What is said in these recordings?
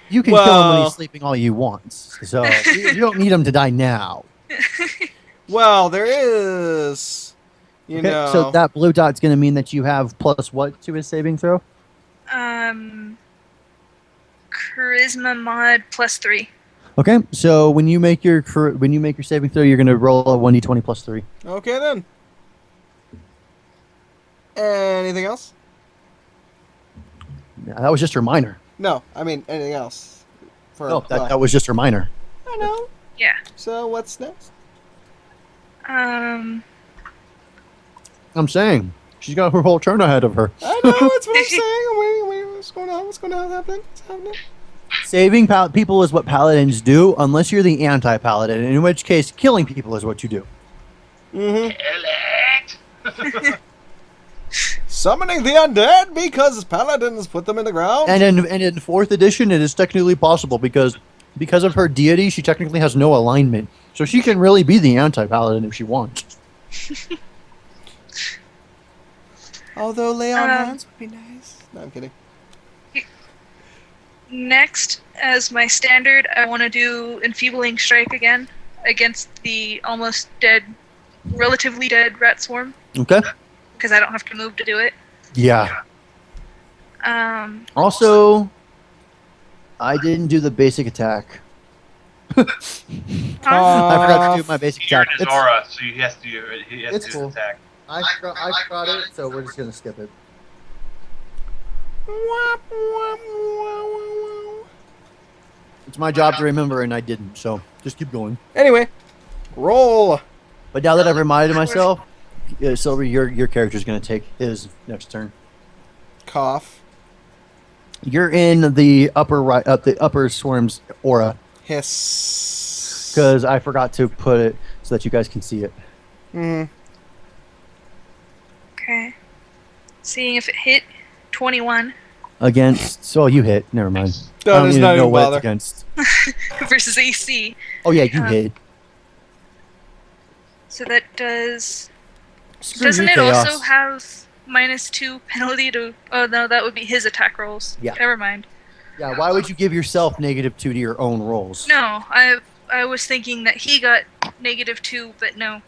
You can kill him when he's sleeping all you want. So you don't need him to die now. Well, there is, you know. So that blue dot's going to mean that you have plus what to his saving throw? Charisma mod +3. Okay, so when you make your saving throw, you're going to roll a 1d20 plus 3. Okay then. Anything else? Yeah, that was just her minor. No, I mean anything else. No, that was just her minor. I know. Yeah. So what's next? I'm saying she's got her whole turn ahead of her. I know, that's what I'm saying. Wait, what's going on? What's going to happen? What's happening? Saving people is what paladins do, unless you're the anti-paladin, in which case killing people is what you do. Summoning the undead because paladins put them in the ground. And in 4th edition, it is technically possible because of her deity, she technically has no alignment. So she can really be the anti-paladin if she wants. Although lay on hands would be nice. No, I'm kidding. Next, as my standard, I want to do Enfeebling Strike again against the almost dead, relatively dead rat swarm. Okay. Because I don't have to move to do it. Yeah. Also, I didn't do the basic attack. I forgot to do my basic attack. You're in his aura, so he has to do his attack. I forgot it, so we're just going to skip it. It's my job to remember, and I didn't, so just keep going. Anyway, roll. But now that I've reminded myself, Silver, your character's going to take his next turn. Cough. You're in the upper right, the upper swarm's aura. Hiss. Because I forgot to put it so that you guys can see it. Okay. Seeing if it hit 21. Against, so you hit. Never mind. No, there's not even what bother. It's against. Versus AC. Oh yeah, you hit. So that does. Screw Doesn't you, it Chaos. also have -2 penalty to? Oh no, that would be his attack rolls. Yeah. Never mind. Yeah. Why would you give yourself -2 to your own rolls? No, I was thinking that he got -2, but no,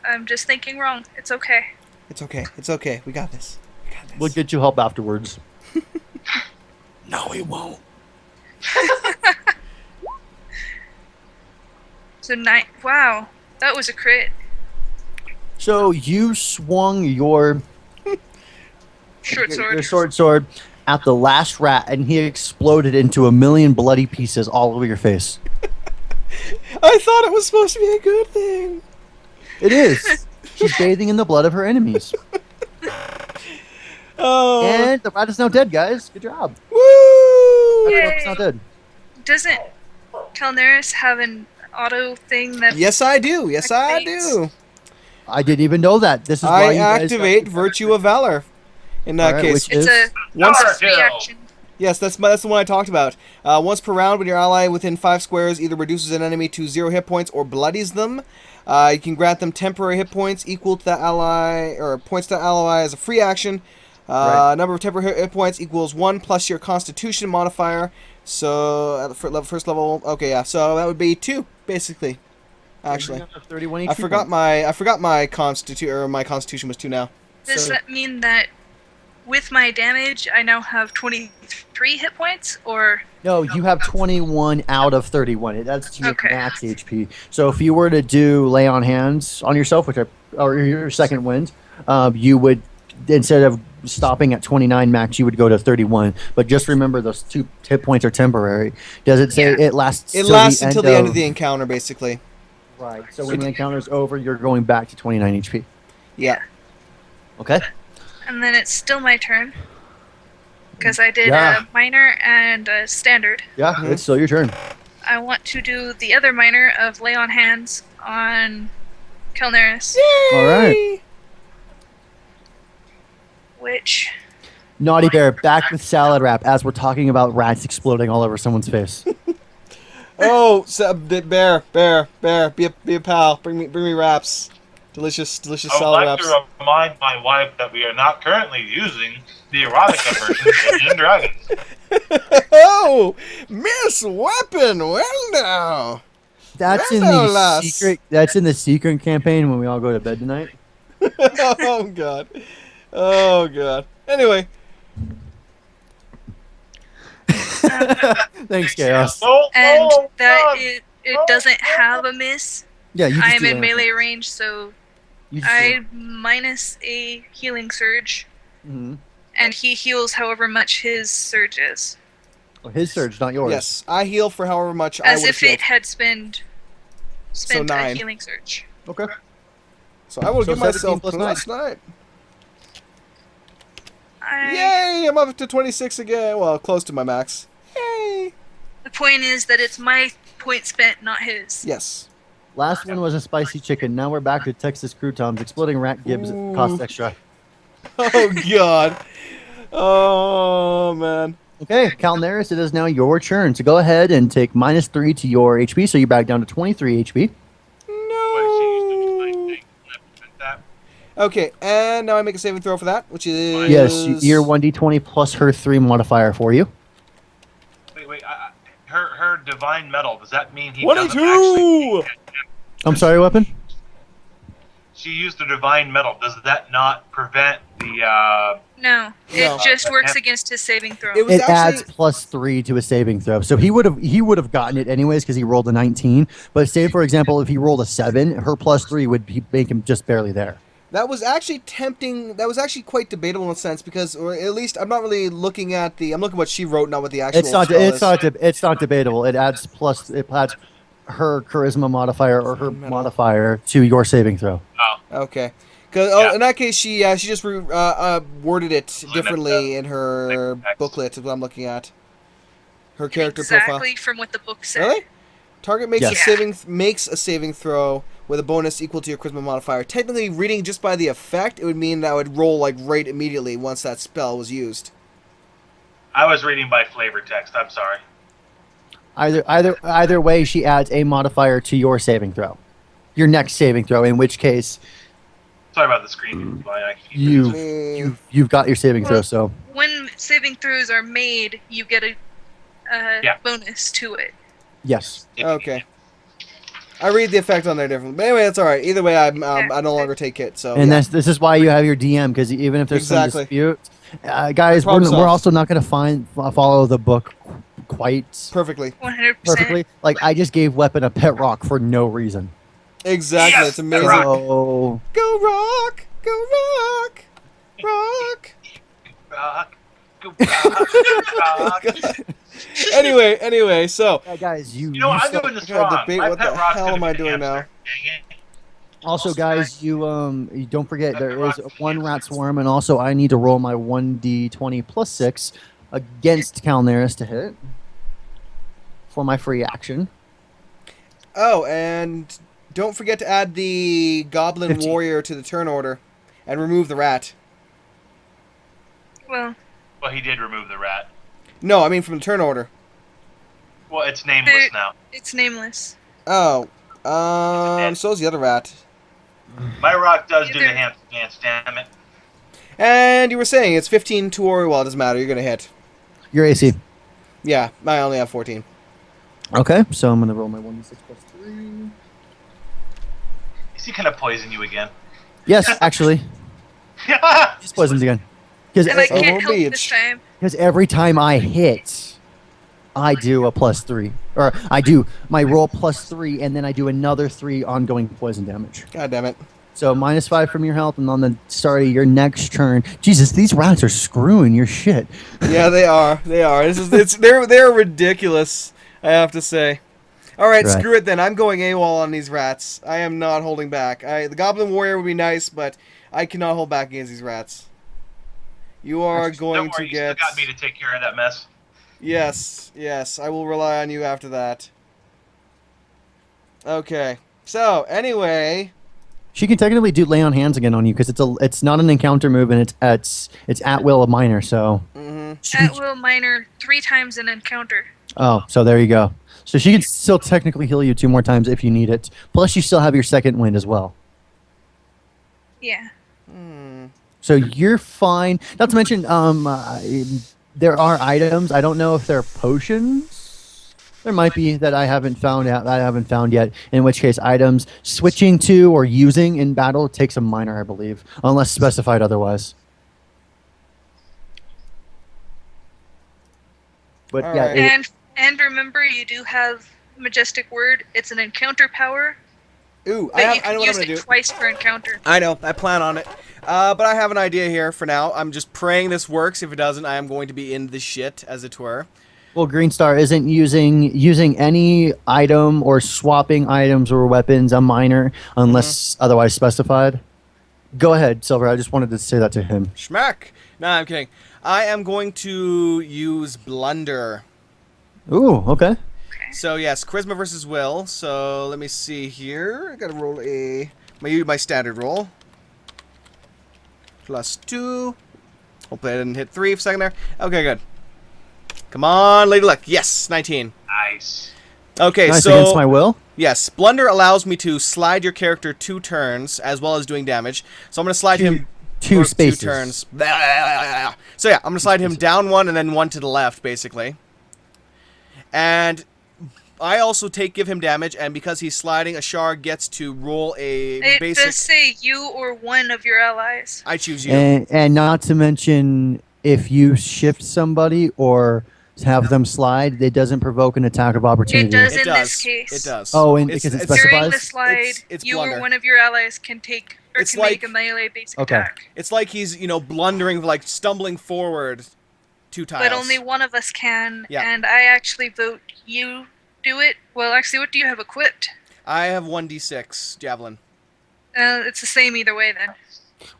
I'm just thinking wrong. It's okay. It's okay. It's okay. We got this. We got this. We'll get you help afterwards. No, he won't. So 9. Wow, that was a crit. So you swung your Short sword. your sword at the last rat, and he exploded into a million bloody pieces all over your face. I thought it was supposed to be a good thing. It is. She's bathing in the blood of her enemies. Oh. And the rat is now dead, guys. Good job. Woo! Yay. It's not dead. Doesn't Calneris have an auto thing that? Yes, I do. Yes, I do. I didn't even know that. This is why I you guys activate Virtue of Valor. In that Alright, case, which It's a Once- free action. yes, that's the one I talked about. Once per round, when your ally within 5 squares either reduces an enemy to 0 hit points or bloodies them, you can grant them temporary hit points equal to that ally, or points to that ally as a free action. Right. Number of temporary hit points equals 1 plus your Constitution modifier. So at the first level, okay, yeah. So that would be 2, basically. Actually, 31 I forgot my Constitution was 2 now. Does So- that mean that with my damage, I now have 23 hit points, or? No, you have 21 out of 31. That's your Okay. max HP. So if you were to do lay on hands on yourself, or your second wind, you would, instead of stopping at 29 max, you would go to 31. But just remember, those 2 hit points are temporary. Does it say Yeah. it lasts? It lasts until the end of the encounter, basically. Right. So when the encounter is over, you're going back to 29 HP. Yeah. Okay. And then it's still my turn. Because I did Yeah. a minor and a standard. Yeah, it's still your turn. I want to do the other minor of lay on hands on Calneris. All right. Which, Naughty Bear, back with salad wrap as we're talking about rats exploding all over someone's face. Oh, bear, be a pal. Bring me wraps. Delicious I would salad like wraps. to remind my wife that we are not currently using the erotica version of Dungeons and Dragons. Oh, Miss Wepen. Well now. That's in Well, the lass. secret. That's in the secret campaign when we all go to bed tonight. Oh god. Oh god. Anyway. Thanks, Chaos. And that God. it doesn't have a miss. Yeah, you just I'm do in that. melee range, so You just I minus a healing surge, Mm-hmm. and he heals however much his surge is. Oh, his surge, not yours. Yes, I heal for however much I As would if heal. it had spent a 9. healing surge. Okay. So I will So give myself 17 plus plus 9. I, Yay! I'm up to 26 again. Well, close to my max. Yay! the point is that it's my point spent, not his. Yes. Last one was a spicy chicken. Now we're back to Texas croutons. Exploding rat gibbs Ooh. cost extra. Oh god. Oh man. Okay, Calneris, it is now your turn. So go ahead and take -3 to your HP, so you're back down to 23 HP. No. Okay, and now I make a saving throw for that, which is Yes, you're 1d20 plus her 3 modifier for you. Wait. Her divine metal. Does that mean he doesn't 22. actually? I'm sorry, Weapon? She used the divine metal. Does that not prevent the? No, it No. just works against his saving throw. It was It actually adds +3 to a saving throw. So he would have gotten it anyways because he rolled a 19. But say, for example, if he rolled a 7, her +3 would make him just barely there. that was actually tempting. That was actually quite debatable in a sense because, or at least I'm not really looking at the. I'm looking at what she wrote, not what the actual. It's not spell is. it's not debatable. It adds her charisma modifier or her modifier to your saving throw. Okay. Cause Yeah. in that case, she just worded it differently in her booklet. Is what I'm looking at. Her character profile. exactly from what the book said. Really? Target makes Yes. makes a saving throw with a bonus equal to your charisma modifier. Technically, reading just by the effect, it would mean that I would roll like right immediately once that spell was used. I was reading by flavor text. I'm sorry. Either way, she adds a modifier to your saving throw. Your next saving throw, in which case Sorry about the screen. I keep- you've got your saving throw. Well- So When saving throws are made, you get a Yeah. bonus to it. yes. Okay. I read the effect on there differently, but anyway, that's all right. Either way, I no longer take it. So And yeah. this is why you have your DM, because even if there's Exactly. some dispute, guys, Problem we're solved. also not going to follow the book quite perfectly. 100%. perfectly. Like I just gave Weapon a pet rock for no reason. Exactly. Yes, It's amazing. Rock. So Go rock, go rock, rock. Rock. Go rock. Anyway, so guys, You know, I'm doing this I gotta wrong. debate My what pet the rock's hell gonna am I be the doing now? hamster. Dang it. also, guys, you don't forget there is one rat swarm, and also I need to roll my 1d20 plus 6 against Calneris to hit for my free action. Oh, and don't forget to add the Goblin 15. Warrior to the turn order, and remove the rat. Well, Well, he did remove the rat. No, I mean from the turn order. Well, it's nameless now. it's nameless. Oh, so's the other rat. My rock does do the Either- hamster dance, damn it. And you were saying it's 15 to or well, it doesn't matter. You're gonna hit. Your AC. Yeah, I only have 14. Okay, so I'm gonna roll my 1d6 plus 3. Is he gonna poison you again? Yes, actually, he's poisoned again. And I Oh, can't help bitch. this time. Because every time I hit, I do a +3. Or I do my roll +3, and then I do another 3 ongoing poison damage. God damn it. So -5 from your health, and on the start of your next turn. Jesus, these rats are screwing your shit. Yeah, they are. They are. They're ridiculous. I have to say. All right, Right. screw it then. I'm going AWOL on these rats. I am not holding back. The Goblin Warrior would be nice, but I cannot hold back against these rats. You are going Don't to worry, you get. still got me to take care of that mess. Yes. I will rely on you after that. Okay. So anyway, She can technically do lay on hands again on you because it's not an encounter move, and it's at will of minor. So she At can- will minor 3 times an encounter. so there you go. So she can still technically heal you 2 more times if you need it. Plus, you still have your second wind as well. Yeah. So you're fine. Not to mention, there are items. I don't know if they're potions. There might be that I haven't found out. That I haven't found yet. In which case, items switching to or using in battle takes a minor, I believe, unless specified otherwise. But All yeah, right. And remember, you do have Majestic Word. It's an encounter power, Ooh, but you I know can what I'm use gonna it do. twice per encounter. I know. I plan on it. But I have an idea here for now. I'm just praying this works. If it doesn't, I am going to be in the shit, as it were. well, Green Star isn't using any item or swapping items or weapons a minor unless otherwise specified. Go ahead, Silver. I just wanted to say that to him. Schmack. No, I'm kidding. I am going to use Blunder. Ooh, okay. So yes, Charisma versus Will. So let me see here. I gotta roll my standard roll. +2. Hopefully I didn't hit 3 for a second there. Okay, good. Come on, Lady Luck. Yes, 19. Nice. Okay, Nice, so against my will. yes, Blunder allows me to slide your character 2 turns as well as doing damage. So I'm gonna slide him Two or spaces. 2 turns. So yeah, I'm gonna slide him down 1 and then 1 to the left, basically. And I also give him damage, and because he's sliding, Ashar gets to roll a It basic. does say you or one of your allies. I choose you. And not to mention, if you shift somebody or have them slide, it doesn't provoke an attack of opportunity. It does It in does. this case. It does. Oh, and because it it's- specifies? During the slide, It's you Blunder. or one of your allies can take or It's can like- make a melee basic Okay. attack. It's like he's, blundering, like stumbling forward 2 tiles. But only one of us can, Yeah. and I actually vote you do it. Well, actually, what do you have equipped? I have 1d6 javelin. It's the same either way then.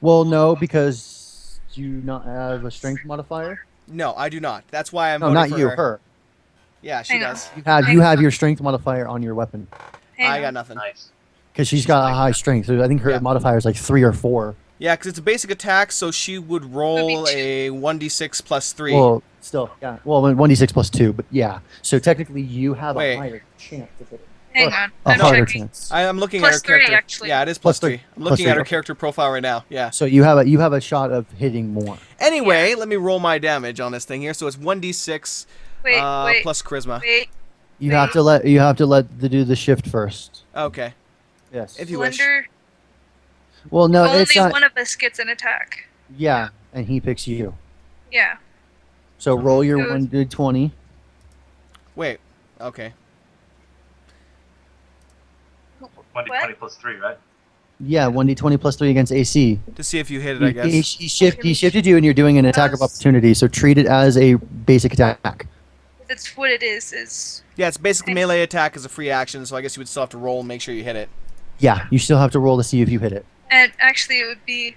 Well, no, because you not have a strength modifier. No, I do not. That's why I'm No, voting not for you. her. Her. Yeah, she Hang on. does. You have your strength modifier on your weapon Hang I on. got nothing. Nice. because she's got a high strength. So I think her Yeah. modifier is like 3 or 4. Yeah, because it's a basic attack, so she would roll Would be a 1d6 plus 3. Well, still, yeah. Well, 1d6 plus 2, but yeah. So technically, you have Wait. a higher chance of it. Hang Or on. a I'm harder checking. chance. I'm looking Plus at her 3, character. actually. Yeah, it is Plus plus 3. 3. I'm Plus looking 3, at her okay. character profile right now. Yeah. So you have a shot of hitting more. Anyway, let me roll my damage on this thing here. So it's 1d6 Wait. plus charisma. Wait. You have to let do the shift first. Okay. Yes. If you wish. Blunder. Well, no, Only it's not. one of us gets an attack. Yeah, and he picks you. Yeah. So roll your So it's- 1d20. Wait. Okay. 20 plus 3, right? Yeah, 1d20 plus 3 against AC. To see if you hit it, I guess. He shifted you, and you're doing an attack of opportunity. So treat it as a basic attack. That's what it is. Yeah, it's basically melee attack is a free action, so I guess you would still have to roll and make sure you hit it. Yeah, you still have to roll to see if you hit it. And actually, it would be.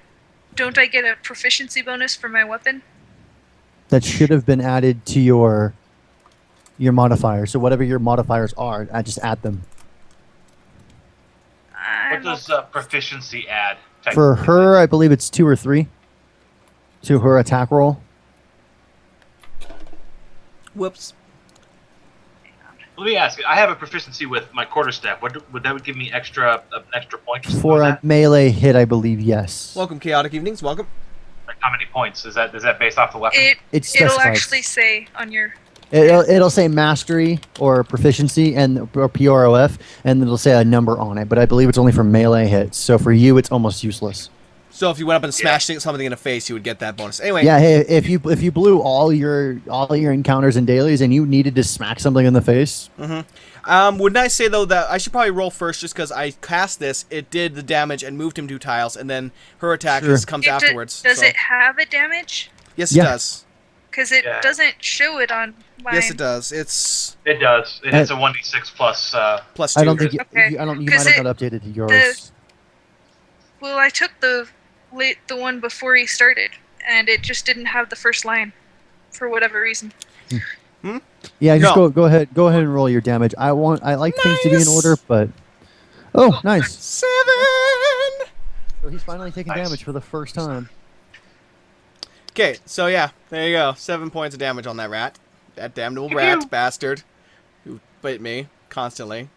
Don't I get a proficiency bonus for my weapon? That should have been added to your modifier. So whatever your modifiers are, just add them. What does proficiency add? For her, I believe it's 2 or 3 to her attack roll. Whoops. Let me ask. I have a proficiency with my quarterstaff. Would that give me an extra point? or something For like a melee hit, I believe, yes. Welcome, Chaotic Evenings. Welcome. that? Like how many points? Is that based off the weapon? It It'll specifies. actually say on your. It'll say mastery or proficiency or PROF, and it'll say a number on it. But I believe it's only for melee hits. So for you, it's almost useless. So if you went up and smashed something in the face, you would get that bonus. Anyway. Yeah, hey, if you blew all your encounters and dailies, and you needed to smack something in the face, Wouldn't I say, though, that I should probably roll first just because I cast this, it did the damage and moved him 2 tiles, and then her attack Sure. comes afterwards. Does so- it have a damage? Yes, Yeah. it does. Because it Yeah. doesn't show it on mine. Yes, it does. It's It does. It's a 1d6 plus. plus 2. I don't think you, Okay. you might 'Cause have not updated to yours. Well, I took the one before he started, and it just didn't have the first line, for whatever reason. Yeah, just No. go ahead and roll your damage. I like things to be in Nice. order, but nice. 7! So he's finally taking Nice. damage for the first time. Okay, so yeah, there you go. 7 points of damage on that rat. That damnable rat bastard who bit me constantly.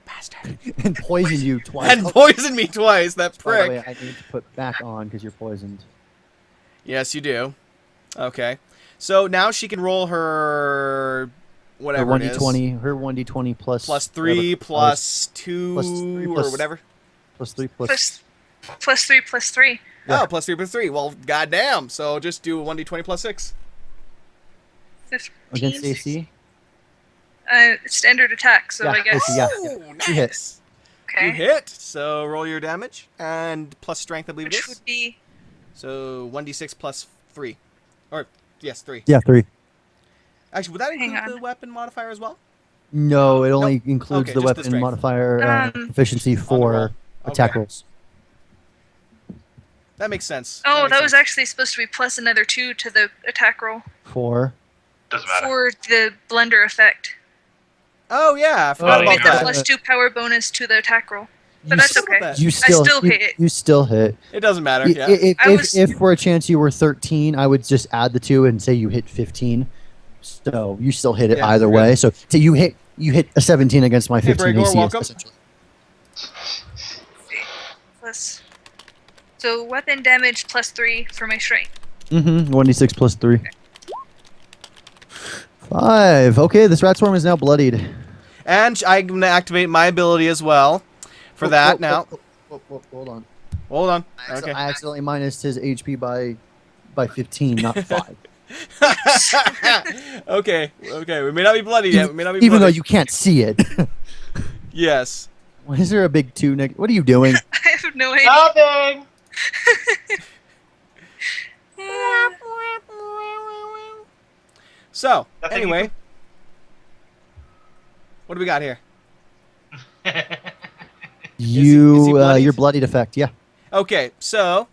Bastard. And poisoned you twice. And poisoned me twice, that By the prick. way, I need to put back on because you're poisoned. Yes, you do. Okay. So now she can roll her whatever Her it is. 1d20. Her 1d20 Plus 3, whatever, plus 2, plus 3, or plus- whatever. plus 3 Plus 3 plus 3. Yeah. Oh, plus 3 plus 3. Well, goddamn. So just do 1d20 plus 6. 15. against AC. Standard attack, so Yeah, I guess. yeah. Oh, You hit. nice. Okay. You hit. So roll your damage and plus strength, I believe it Which is. would be. So 1d6 plus 3. Or, yes, 3. Yeah, 3. Actually, would that Hang include on. the weapon modifier as well? No, it only includes Okay, the just the weapon strength. modifier proficiency roll. for attack Okay. rolls. That makes sense. Oh, makes that was sense. actually supposed to be plus another 2 to the attack roll 4. Doesn't matter. for the blender effect. Oh, yeah. I forgot Oh, about Get the that. plus 2 power bonus to the attack roll. But You that's forgot okay. about that. You still, still you, hit. you still hit. It doesn't matter. I- Yeah. If, I was- if for a chance you were 13, I would just add the 2 and say you hit 15. So you still hit it Yeah, either good. way. So you hit a 17 against my Hey, 15 Brigor, AC. welcome. Essentially. Plus. So weapon damage plus 3 for my strength. 1d6 plus 3. 5. Okay, this rat swarm is now bloodied. And I'm going to activate my ability as well for that now. Hold on. Hold on. I Okay. accidentally minus his HP by 15, not 5. Okay. We may not be bloody yet. We may not be Even though bloody. you can't see it. Yes. Why is there a big 2 next? What are you doing? I have no idea. Nothing. So, Nothing anyway. What do we got here? is he bloodied? Your bloodied effect, yeah. Okay, so,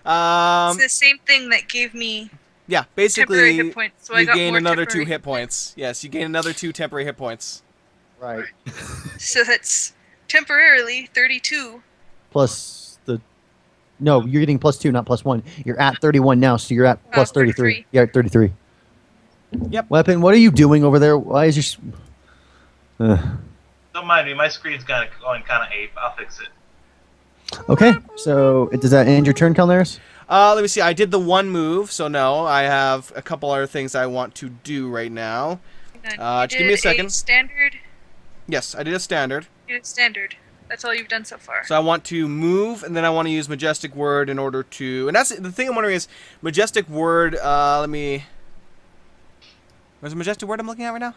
It's the same thing that gave me yeah, temporary basically, hit points, so I you got gain more another 2 temporary hit points. Yes, you gain another 2 temporary hit points. Right. So that's temporarily 32. Plus the. No, you're getting plus 2, not plus 1. You're at 31 now, so you're at plus 33. 33. You're at 33. Yep. Weapon, what are you doing over there? Why is your. Don't mind me. My screen's going kind of ape. I'll fix it. Okay, so does that end your turn, Calneris? Let me see. I did the one move, so no. I have a couple other things I want to do right now. And Just you give me a did second. Standard. Yes, I did a standard. You did standard. That's all you've done so far. So I want to move, and then I want to use Majestic Word in order to... And that's the thing I'm wondering is, Majestic Word, let me... Where's the Majestic Word I'm looking at right now?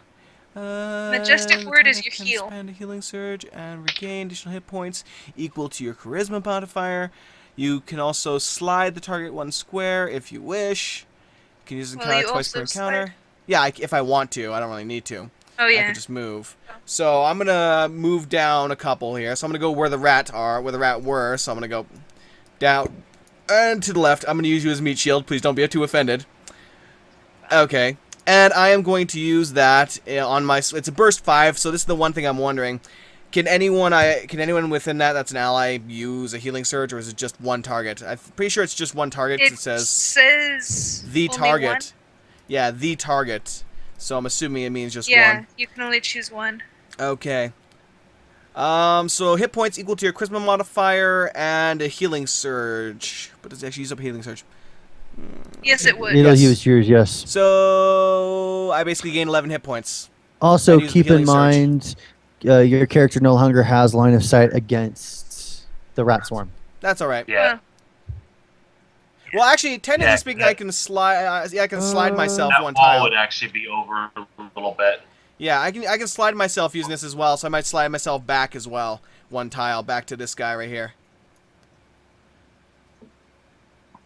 Majestic Word is your can heal. Spend a healing surge and regain additional hit points equal to your Charisma modifier. You can also slide the target 1 square if you wish. You can use the Well, encounter you twice per also encounter. slide. Yeah, if I want to. I don't really need to. Oh I yeah. can just move. So I'm gonna move down a couple here. So I'm gonna go where the rat were. So I'm gonna go down and to the left. I'm gonna use you as meat shield. Please don't be too offended. Okay, and I am going to use that on my. It's a burst 5. So this is the one thing I'm wondering. Can anyone within that's an ally use a healing surge, or is it just one target? I'm pretty sure it's just one target. 'Cause It it says says the only target. one. Yeah, the target. So I'm assuming it means just Yeah, one. you can only choose one. Okay. So hit points equal to your charisma modifier and a healing surge. But does it actually use up a healing surge? Yes, it would. It'll Yes. use yours, yes. So I basically gain 11 hit points. Also, And use the keep in healing surge. mind, your character no longer has line of sight against the rat swarm. That's all right. Yeah. Well, actually, technically Yeah, speaking, that- I can slide. I can slide myself That one wall tile. would actually be over a little bit. Yeah, I can slide myself using this as well. So I might slide myself back as well, one tile back to this guy right here.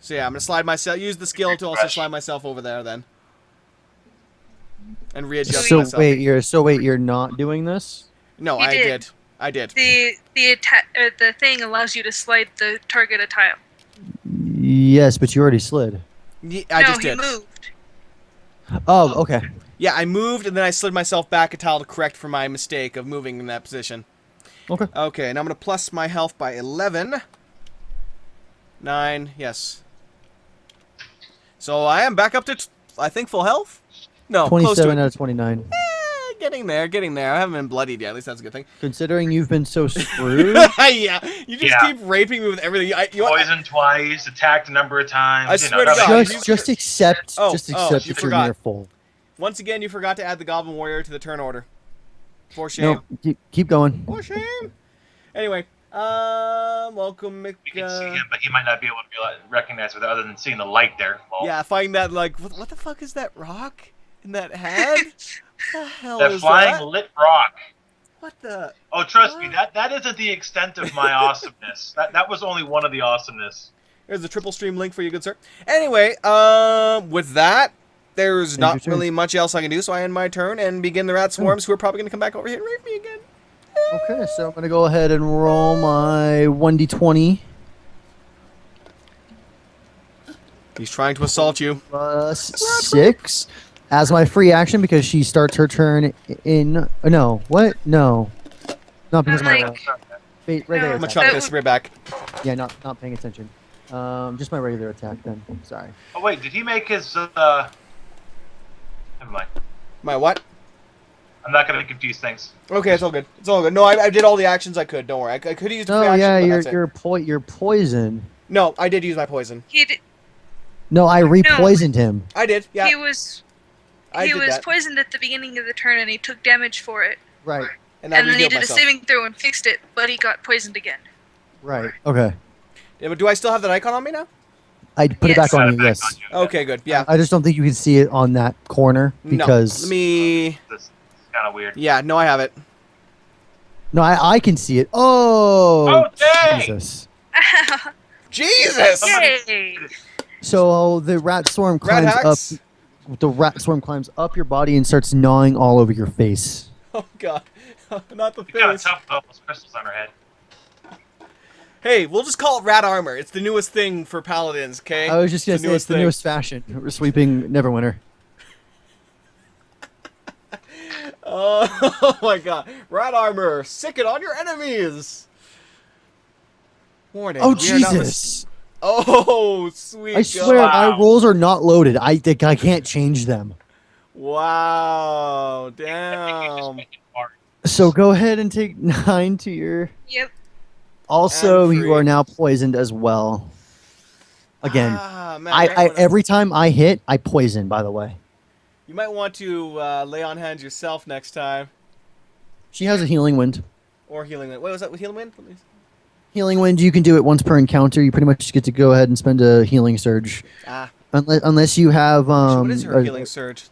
So yeah, I'm gonna slide myself. Use the skill to also Refresh. slide myself over there then, and readjust So myself. wait, you're not doing this? No, You I did. did. I did. The thing allows you to slide the target a tile. Yes, but you already slid. I no, just he did. moved. Oh, okay. Yeah, I moved and then I slid myself back a tile to correct for my mistake of moving in that position. Okay. Okay, now I'm gonna plus my health by 11. 9, yes. So I am back up to, I think, full health? No, close to 27 it. out of 29. getting there. I haven't been bloodied yet. At least that's a good thing. Considering you've been so screwed. Yeah, you just keep raping me with everything. Poisoned twice, attacked a number of times. I swear to God. Just accept. Just accept you that you're near full. Once again, you forgot to add the Goblin Warrior to the turn order. For shame. No, keep going. For shame. Anyway, welcome, Mick. We can see him, but he might not be able to recognize it other than seeing the light there. Well, yeah, find that, like, what the fuck is that rock in that head? What the hell that is flying that? lit rock. What the? Oh, trust me, that isn't the extent of my awesomeness. That was only one of the awesomeness. There's a triple stream link for you, good sir. Anyway, with that, there's not really much else I can do, so I end my turn and begin the rat swarms, who are probably going to come back over here and rape me again. Okay, so I'm going to go ahead and roll my 1d20. He's trying to assault you. Plus 6 as my free action because she starts her turn in... No, what? No. Not because of my regular I'm going to attack. chuck this right back. Yeah, not paying attention. Just my regular attack then. Sorry. Oh, wait, did he make his... Never mind. My what? I'm not going to confuse things. Okay, it's all good. It's all good. No, I did all the actions I could. Don't worry. I could have used a free No, action, yeah, but that's it. you're poison. No, I did use my poison. He did. No, I re-poisoned him. I did, yeah. He was I did that. poisoned at the beginning of the turn, and he took damage for it. Right. And And then he rehealed did myself. a saving throw and fixed it, but he got poisoned again. Right. Okay. Yeah, but do I still have that icon on me now? I put it back on you, yes. Okay, good. Yeah. I just don't think you can see it on that corner because... No. Let me... This is kind of weird. Yeah, no, I have it. No, I can see it. Oh! Oh, dang! Jesus. Jesus! Yay! So the rat swarm Rat climbs hacks? up. The rat swarm climbs up your body and starts gnawing all over your face. Oh, God. Not the We got a face. tough with those crystals on our head. Hey, we'll just call it rat armor. It's the newest thing for paladins, okay? I was just gonna say it's the newest fashion. We're sweeping Neverwinter. Oh my God. Rat armor. Sick it on your enemies. Warning. Oh we are not Jesus! Oh, sweet I swear God. my rolls are not loaded. I think I can't change them. Wow. I think you just Damn. make it hard. So go ahead and take 9 to your. Yep. Also, And you free. are now poisoned as well. Again, Ah, man, I every time I hit, I poison. By the way, You might want to lay on hands yourself next time. she has a healing wind. Or healing wind. What was that with healing wind? Healing wind, you can do it once per encounter. You pretty much get to go ahead and spend a healing surge, Ah. unless you have. What is her a- healing surge?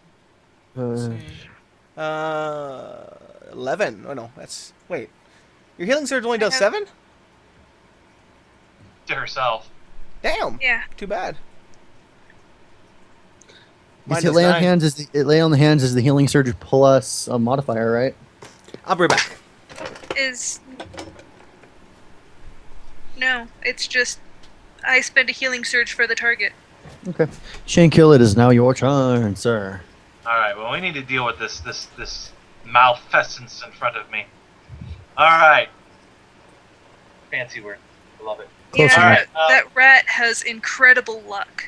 uh, 11. Oh no, that's wait. Your healing surge only does 7? To herself. Damn. Yeah. Too bad. It's does lay on 9. hands is lay on the hands is the healing surge plus a modifier, right? I'll be right back. No, it's just I spend a healing surge for the target. Okay. Shankill, it is now your turn, sir. Alright, well, we need to deal with this malfeasance in front of me. Alright. Fancy word. I love it. Close yeah, enough. that rat has incredible luck.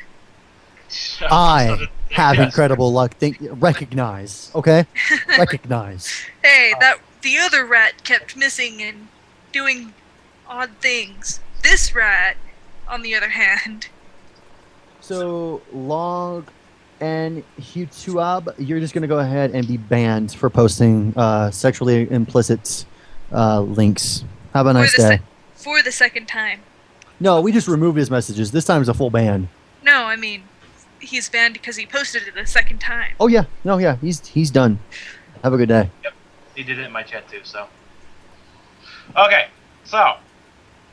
I have Yes. incredible luck. Recognize, okay? Recognize. Hey, the other rat kept missing and doing odd things. This rat, on the other hand, So, Log and Hutuab, you're just going to go ahead and be banned for posting sexually implicit links. Have a nice day. For the second time. No, we just removed his messages. This time is a full ban. No, I mean, he's banned because he posted it a second time. Oh, yeah. No, yeah. He's done. Have a good day. Yep, he did it in my chat too, so. Okay, so,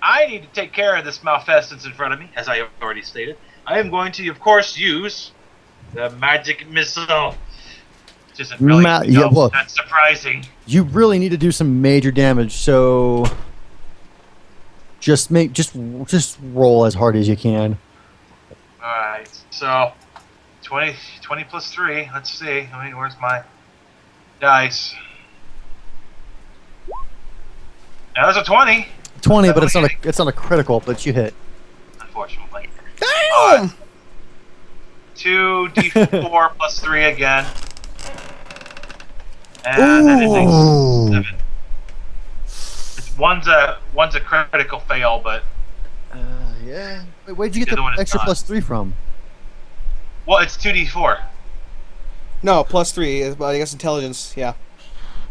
I need to take care of this malfeasance in front of me, as I have already stated. I am going to, of course, use the magic missile. Which isn't really that's surprising. You really need to do some major damage, so just roll as hard as you can. Alright, so 20 plus 3, let's see. Where's my dice? Now there's a 20. 20, but it's not a critical, but you hit. Unfortunately. Damn! 2d4 plus 3 again. And then it Ooh. takes 7. One's a critical fail, but Yeah. Wait, where'd you get The other one the is extra not. +3 from? well, it's 2d4. No, +3. But I guess intelligence. Yeah.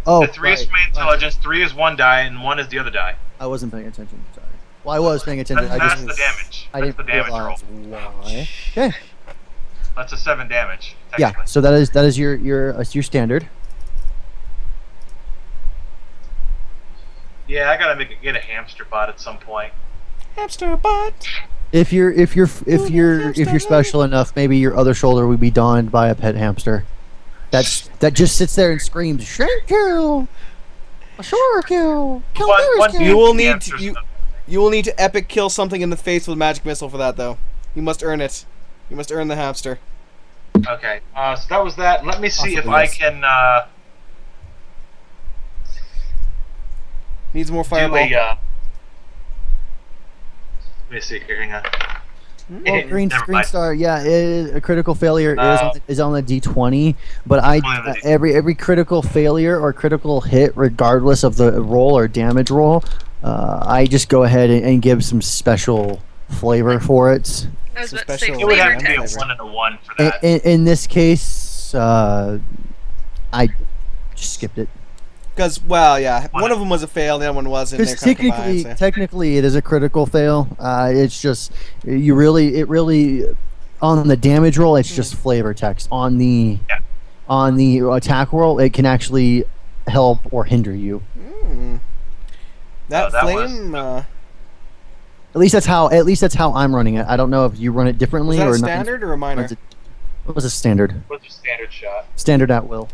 Oh, The 3 is for my intelligence, 3 is one die, and 1 is the other die. I wasn't paying attention. Sorry. Well, I was paying attention. That's the damage. I That's didn't the damage roll. realize why. Okay. That's a 7 damage. Yeah. technically. So that is your standard. Yeah, I gotta get a hamster bot at some point. Hamster butt. If you're special enough, maybe your other shoulder would be donned by a pet hamster. That just sits there and screams, "Shank kill, a shore kill, Calneris kill." You will need hamsters, to- though. You will need to epic kill something in the face with a magic missile for that, though. You must earn it. You must earn the hamster. Okay, so that was that. Let me see if Possibly, I yes. can Needs more do fireball. let me see here. Hang on. Well, green Never mind. star, yeah, a critical failure No. is on the D20, but Only on the D20. every critical failure or critical hit, regardless of the roll or damage roll, I just go ahead and give some special flavor for it. I was about to say Special- It would flavor have to be a text. 1 and a 1 for that. In this case, I just skipped it. Because, well, yeah, one of them was a fail, the other one wasn't. Because They're kind of combined, so. technically, it is a critical fail. It's just it really on the damage roll, it's just flavor text. On the attack roll, it can actually help or hinder you. That that flame. was- At least that's how I'm running it. I don't know if you run it differently Was that or a not. standard or a minor? What was a standard? What's your standard shot? Standard at will.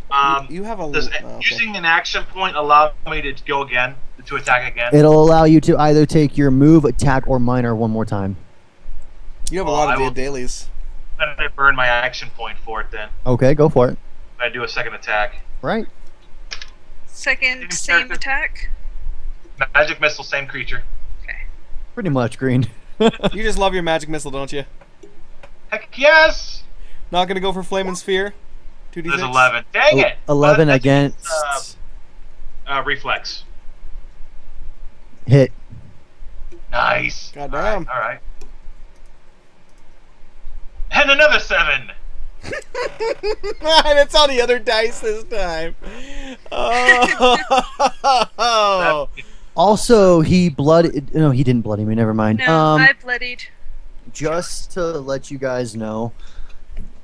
You have a. Does oh, okay. using an action point allow me to go again, to attack again? It'll allow you to either take your move, attack, or minor one more time. You have a Well, lot I of will- dailies. I'm gonna burn my action point for it then. Okay, go for it. I do a second attack. Right. Second, Same same character. attack. Magic missile, same creature. Pretty much, Green. You just love your magic missile, don't you? Heck yes! Not gonna go for flame and sphere. 2d6. There's 11. Dang it! 11 Well, that's against reflex. hit. Nice. Goddamn. All right. And another 7. And it's on the other dice this time. Oh. Also, he blooded. No, he didn't bloody me. Never mind. No, I bloodied. Just to let you guys know,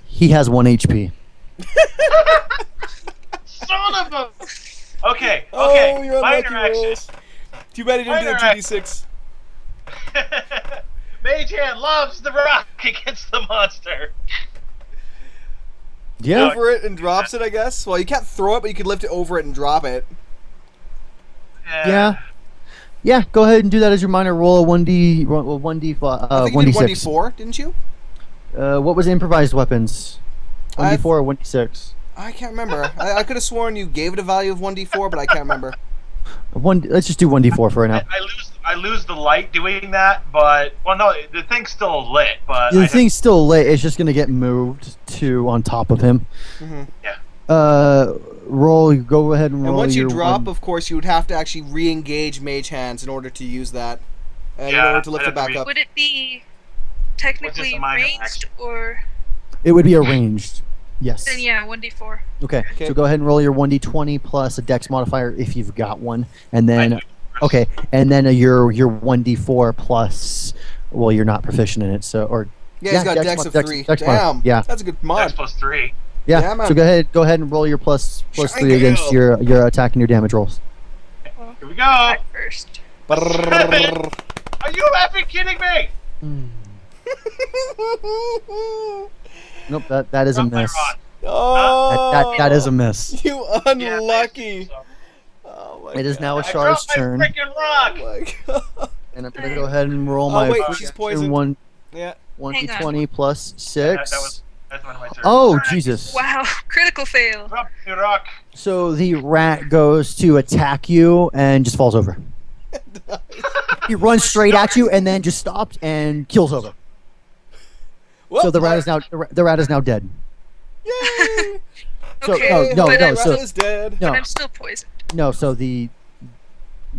he has 1 HP. Son of a. Okay. Oh, Okay. you're unlucky Minor action. rolls. Too bad he didn't do the Minor 2d6. Mage hand loves the rock against the monster. Yeah. Over it and drops it, I guess. Well, you can't throw it, but you could lift it over it and drop it. Yeah. Yeah. Go ahead and do that as your minor roll. 1d. 1d. I think you did 1d6. 1d4, didn't you? What was improvised weapons? 1d4 or 1d6? I can't remember. I could have sworn you gave it a value of 1d4, but I can't remember. Let's just do 1d4 for now. I lose the light doing that, but well, no, the thing's still lit. But The thing's still lit. It's just gonna get moved to on top of him. Yeah. Roll. Go ahead and roll. And once you your drop, one- of course, you would have to actually re-engage mage hands in order to use that. In Yeah, order to lift I'd it back have to up. Would it be What's technically just a minor ranged action? or It would be arranged. Yes. then yeah, 1d4. Okay. Okay. So go ahead and roll your 1d20 plus a dex modifier if you've got one, and I then do. okay, and then your 1d4 plus. Well, you're not proficient in it, so or Yeah, he's got dex of 3. dex mod. Damn. Yeah. That's a good Dex mod. plus 3. Yeah. Yeah, man. So go ahead and roll your plus Shine 3 against girl. your attack and your damage rolls. Here we go. At first. Are you effing kidding me? Nope, that is a Drop my miss. rod. Oh, That is a miss. You Yeah, unlucky. so- Oh my It is now a I Char's dropped my turn, freaking rock. Oh my god. and I'm gonna go ahead and roll Oh, my wait, free she's action poisoned. one Yeah. 1d20 plus 6. That's one of my turns. Oh Alright. Jesus! Wow, critical fail. Drop the rock. So the rat goes to attack you and just falls over. He runs straight at you and then just stops and kills over. Whoop. So the rat is now dead. Yay! Okay, no, but no, I'm so Rat is dead. no, But I'm still poisoned. no. So the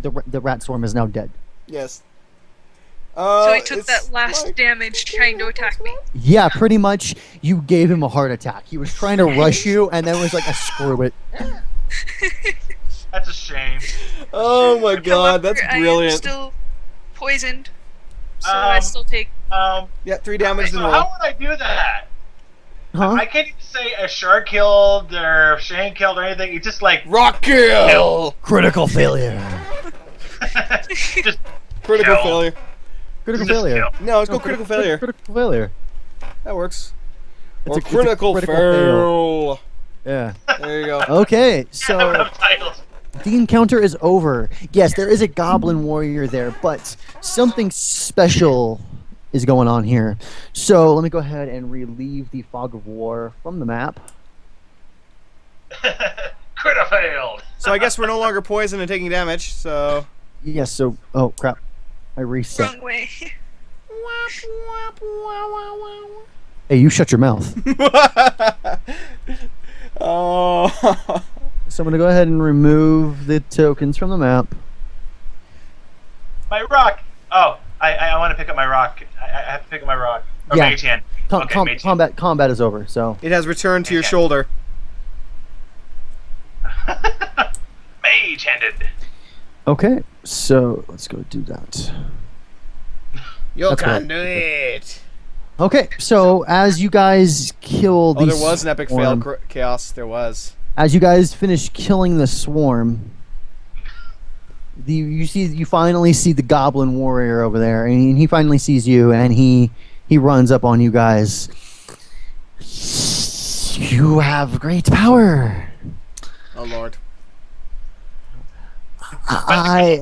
rat swarm is now dead. Yes. So he took It's that last like- damage trying to attack me. Yeah, pretty much. You gave him a heart attack. He was trying to rush you, and then was like, "Screw it." That's a shame. Oh my god, that's However, I am brilliant. still poisoned, so I still take. Yeah, 3 damage So and how roll. would I do that? Huh? I can't even say a shark killed or Shane killed or anything. It's just like Rock kill! Critical failure. just Critical kill. failure. Critical Just failure. kill. No, let's go critical failure. Critical failure. That works. It's Or a critical fail. fail. Yeah. There you go. Okay, I have so enough titles. the encounter is over. Yes, there is a goblin warrior there, but something special is going on here. So let me go ahead and relieve the fog of war from the map. Critical failed. So I guess we're no longer poisoned and taking damage, so... Yes, so oh crap. I reset. Wrong way. Hey, you shut your mouth. Oh. So I'm gonna go ahead and remove the tokens from the map. My rock. Oh, I want to pick up my rock. I have to pick up my rock. Or Yeah. mage hand. Okay, mage hand. Combat is over. So It has returned to your Okay. shoulder. Mage handed. okay, so let's go do that. You That's can right. do it! Okay, so as you guys kill Oh, the there was an epic fail, Chaos. There was. as you guys finish killing the swarm, you finally see the goblin warrior over there, and he finally sees you, and he runs up on you guys. You have great power. Oh, Lord. I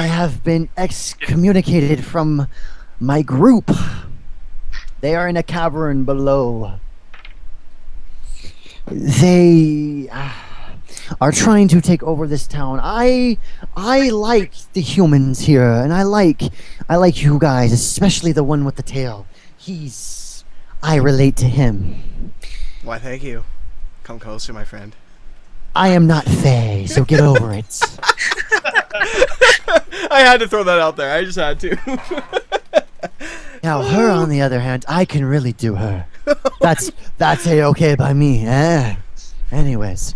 have been excommunicated from my group. They are in a cavern below. They are trying to take over this town. I like the humans here, and I like you guys, especially the one with the tail. I relate to him. Why, thank you. Come closer, my friend. I am not Fae, so get over it. I had to throw that out there. I just had to. Now, her, on the other hand, I can really do her. That's a-okay by me. Anyways,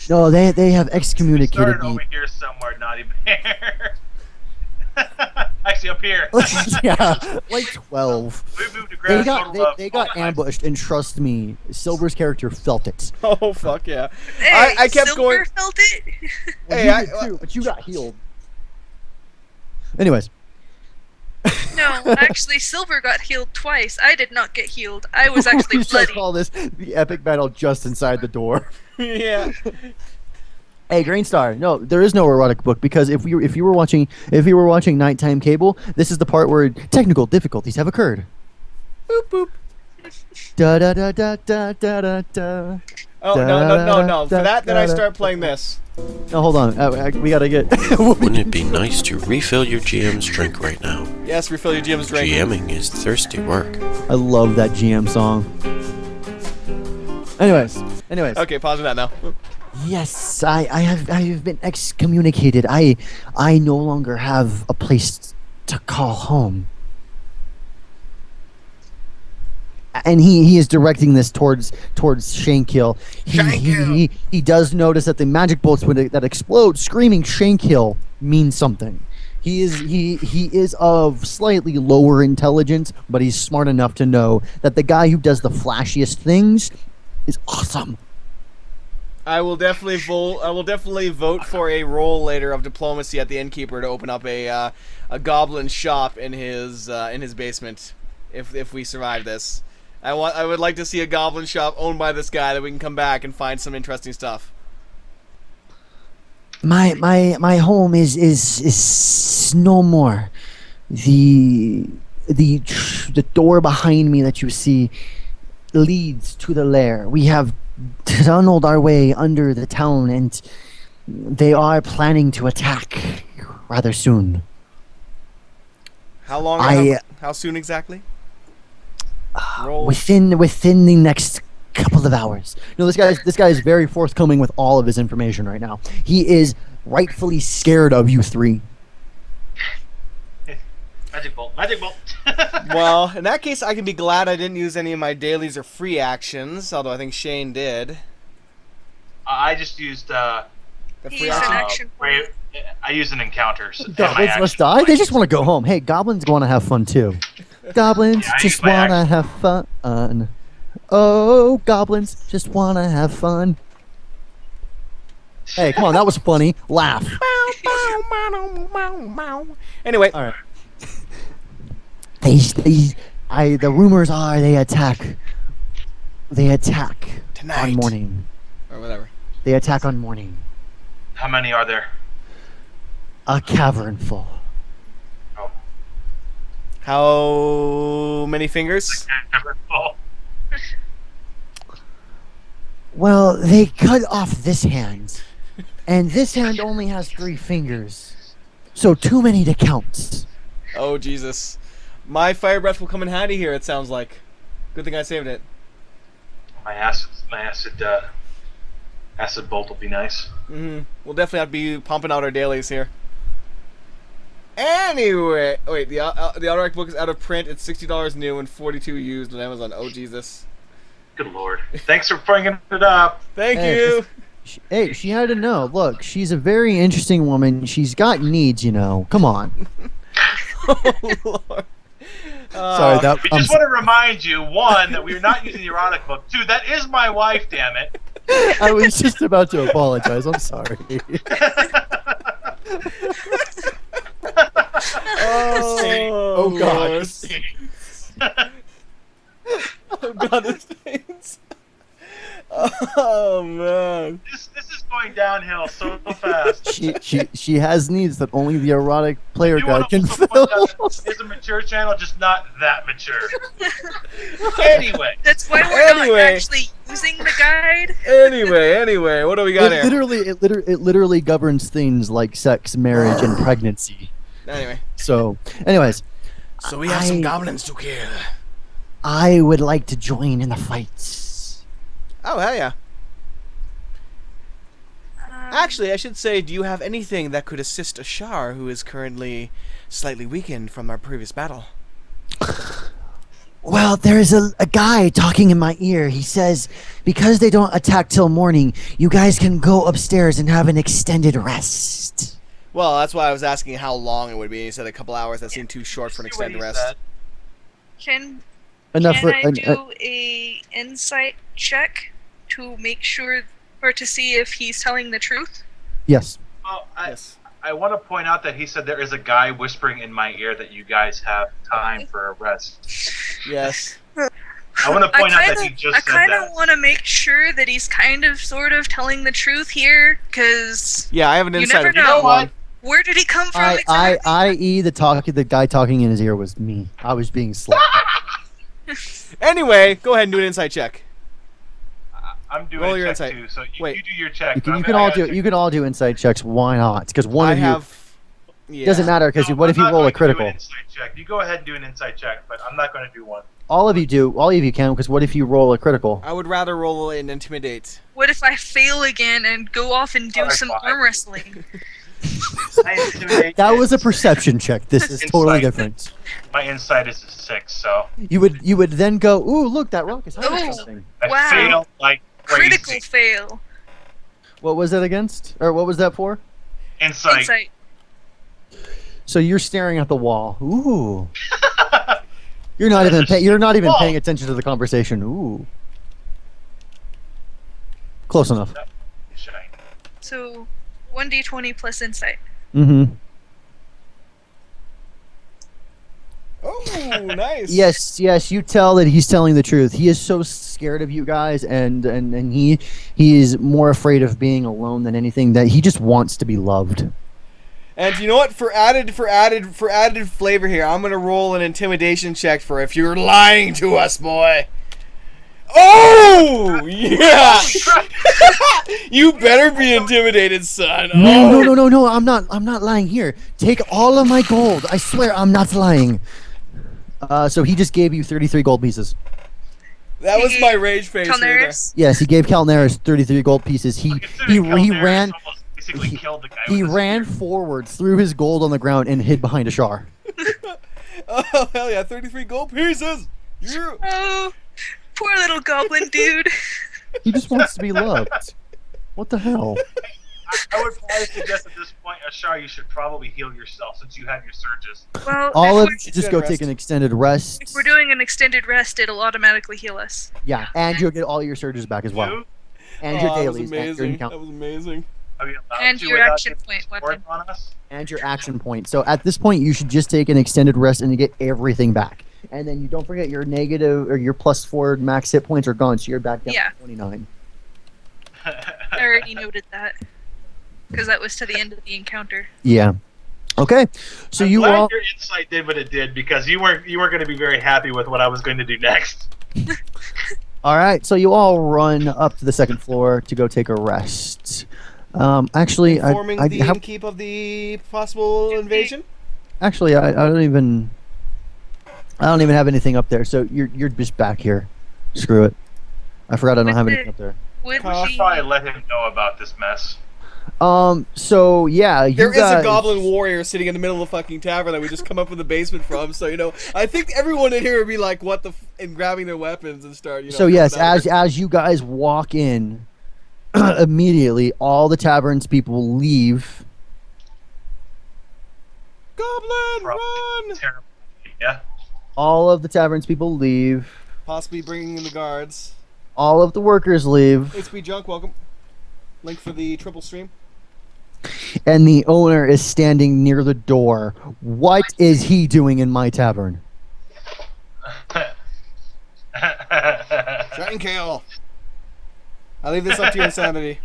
no, they have excommunicated Started me. over here somewhere, not even there. Actually, up here. Yeah, like 12. We moved to grand total of They got 45. ambushed, and trust me, Silver's character felt it. Oh, fuck yeah. Hey, I kept Silver going... felt it. Well, Hey, you I- did too, but you got healed. Anyways, No, actually, Silver got healed twice. I did not get healed. I was actually we should bloody. call this the epic battle just inside the door. Yeah. Hey, Grainstar, no, there is no erotic book because if you were watching nighttime cable, this is the part where technical difficulties have occurred. Boop, boop. Da da da da da da da da. Oh, no. For that, then I start playing this. No, hold on. We gotta get. Wouldn't it be nice to refill your GM's drink right now? Yes, refill your GM's drink. GMing is thirsty work. I love that GM song. Anyways. Okay, pause that now. Yes, I have been excommunicated. I no longer have a place to call home. And he is directing this towards Shankhill. He does notice that the magic bolts that explode, screaming Shankhill, means something. He is of slightly lower intelligence, but he's smart enough to know that the guy who does the flashiest things is awesome. I will definitely vote for a roll later of diplomacy at the innkeeper to open up a goblin shop in his basement if we survive this. I would like to see a goblin shop owned by this guy that we can come back and find some interesting stuff. My home is no more. The door behind me that you see leads to the lair. We have tunneled our way under the town, and they are planning to attack rather soon. How long? How soon exactly? Roll. Within the next couple of hours. No, this guy is very forthcoming with all of his information right now. He is rightfully scared of you three. Magic bolt. Magic bolt. Well, in that case, I can be glad I didn't use any of my dailies or free actions, although I think Shane did. I just used The He free used an action. action. I used an encounter. So Goblins must die. They just want to go home. Hey, goblins want to have fun too. Goblins Yeah, I just use my want to have fun. Oh, goblins just want to have fun. Hey, come on, that was funny. Laugh. Anyway, All right. The rumors are they attack. They attack Tonight. on morning. or whatever. They attack on morning. How many are there? A cavern full. Oh. How many fingers? Oh. Well, they cut off this hand, and this hand only has 3 fingers, so too many to count. Oh, Jesus. My fire breath will come in handy here, it sounds like. Good thing I saved it. My acid bolt will be nice. We'll definitely have to be pumping out our dailies here. Anyway, wait, the Autoract book is out of print. It's $60 new and $42 used on Amazon. Oh, Jesus. Good lord. Thanks for bringing it up. Thank Hey, you. Hey, she had to know. Look, she's a very interesting woman. She's got needs, you know. Come on. Oh, Lord. Sorry, that We just want to remind you, 1, that we're not using the erotic book. 2, that is my wife, damn it. I was just about to apologize. I'm sorry. Oh, God. Lord. Oh, God, this thing's... Oh, man. This is going downhill so fast. She has needs that only the erotic player You guide want can to fill. point out that it's a mature channel, just not that mature. Anyway. That's why we're not Anyway. actually using the guide. Anyway, what do we got It here? literally governs things like sex, marriage, and pregnancy. Anyway. So, anyways, So we have some goblins to kill. I would like to join in the fights. Oh, hell yeah. Actually, I should say, do you have anything that could assist Ashar, who is currently slightly weakened from our previous battle? Well, there's a guy talking in my ear. He says, because they don't attack till morning, you guys can go upstairs and have an extended rest. Well, that's why I was asking how long it would be. You said a couple hours. That seemed too short for an See what extended he rest. said. Can Enough for... I do a insight check to make sure, or to see if he's telling the truth? yes. Well, Yes. I want to point out that he said there is a guy whispering in my ear that you guys have time for a rest. Yes. I want to point out that he just I said kind of that. want to make sure that he's kind of, sort of telling the truth here, because Yeah, I have an You insider. never know. One. where did he come from I, exactly? i.e. the guy talking in his ear was me. I was being slapped. Anyway, go ahead and do an insight check. I'm doing Roll a your check insight. too, so Wait. you do your check. You but can I all gotta do check. you can all do inside checks. Why not? Because one I of you have. Yeah. doesn't matter. Because No, what if I'm you not roll a going to do critical? an insight check. You go ahead and do an insight check, but I'm not going to do one. All of you do. All of you can. Because what if you roll a critical? I would rather roll an intimidate. What if I fail again and go off and do Alright, some fine. arm wrestling? I intimidate That it. was a perception check. This is totally Insight. different. My insight is a 6, so You would then go, ooh, look, that rock is hiding Ooh. something. I Wow. fail like crazy. Critical fail. What was that against? Or what was that for? Insight. Insight. So you're staring at the wall. Ooh. You're not even paying attention to the conversation. Ooh. Close enough. Shine. So 1d20 plus insight. Mm-hmm. Oh, nice. Yes, you tell that he's telling the truth. He is so scared of you guys, and he is more afraid of being alone than anything, that he just wants to be loved. And you know what? For added flavor here, I'm gonna roll an intimidation check for if you're lying to us, boy. Oh yeah! You better be intimidated, son. Oh. No, I'm not lying here. Take all of my gold. I swear I'm not lying. So he just gave you 33 gold pieces. That was He my gave rage face right there. Calneris. Yes, he gave Calneris 33 gold pieces. He ran Almost basically killed the guy. he with his ran spear. forward, threw his gold on the ground, and hid behind a Shar. Oh, hell yeah, 33 gold pieces! Yeah. Oh, poor little goblin dude. He just wants to be loved. What the hell? I would probably suggest at this point, Ashar, you should probably heal yourself since you have your surges. Well, All of if, you should just go Rest. take an extended rest. if we're doing an extended rest, it'll automatically heal us. Yeah, and you'll get all your surges back as well. You? And your Oh, that was dailies. And your, amazing. encounter, That was amazing. Are you allowed And to your without action getting point support weapon. on us? and your action point. So at this point, you should just take an extended rest and you get everything back. And then you don't forget your negative or your +4 max hit points are gone, so you're back down Yeah. to 29. I already noted that. Because that was to the end of the encounter. Yeah. Okay. So I'm you glad all. your insight did what it did because you weren't going to be very happy with what I was going to do next. All right. So you all run up to the second floor to go take a rest. Actually, Informing I the have, innkeep of the possible invasion? actually, I don't even have anything up there. So you're just back here. Screw it. I forgot I don't have anything up there. Would I'll I'll we... probably let him know about this mess. So yeah, you There is guys, a goblin warrior sitting in the middle of the fucking tavern that we just come up with the basement from, so, I think everyone in here would be like, what the and grabbing their weapons and start, So yes, coming out. as you guys walk in, immediately all the tavern's people leave. Goblin, Probably run! terrible. Yeah. All of the tavern's people leave. Possibly bringing in the guards. All of the workers leave, HP Junk, welcome. Link for the triple stream. and the owner is standing near the door. What is he doing in my tavern? Shot and kill. I leave this up to your insanity.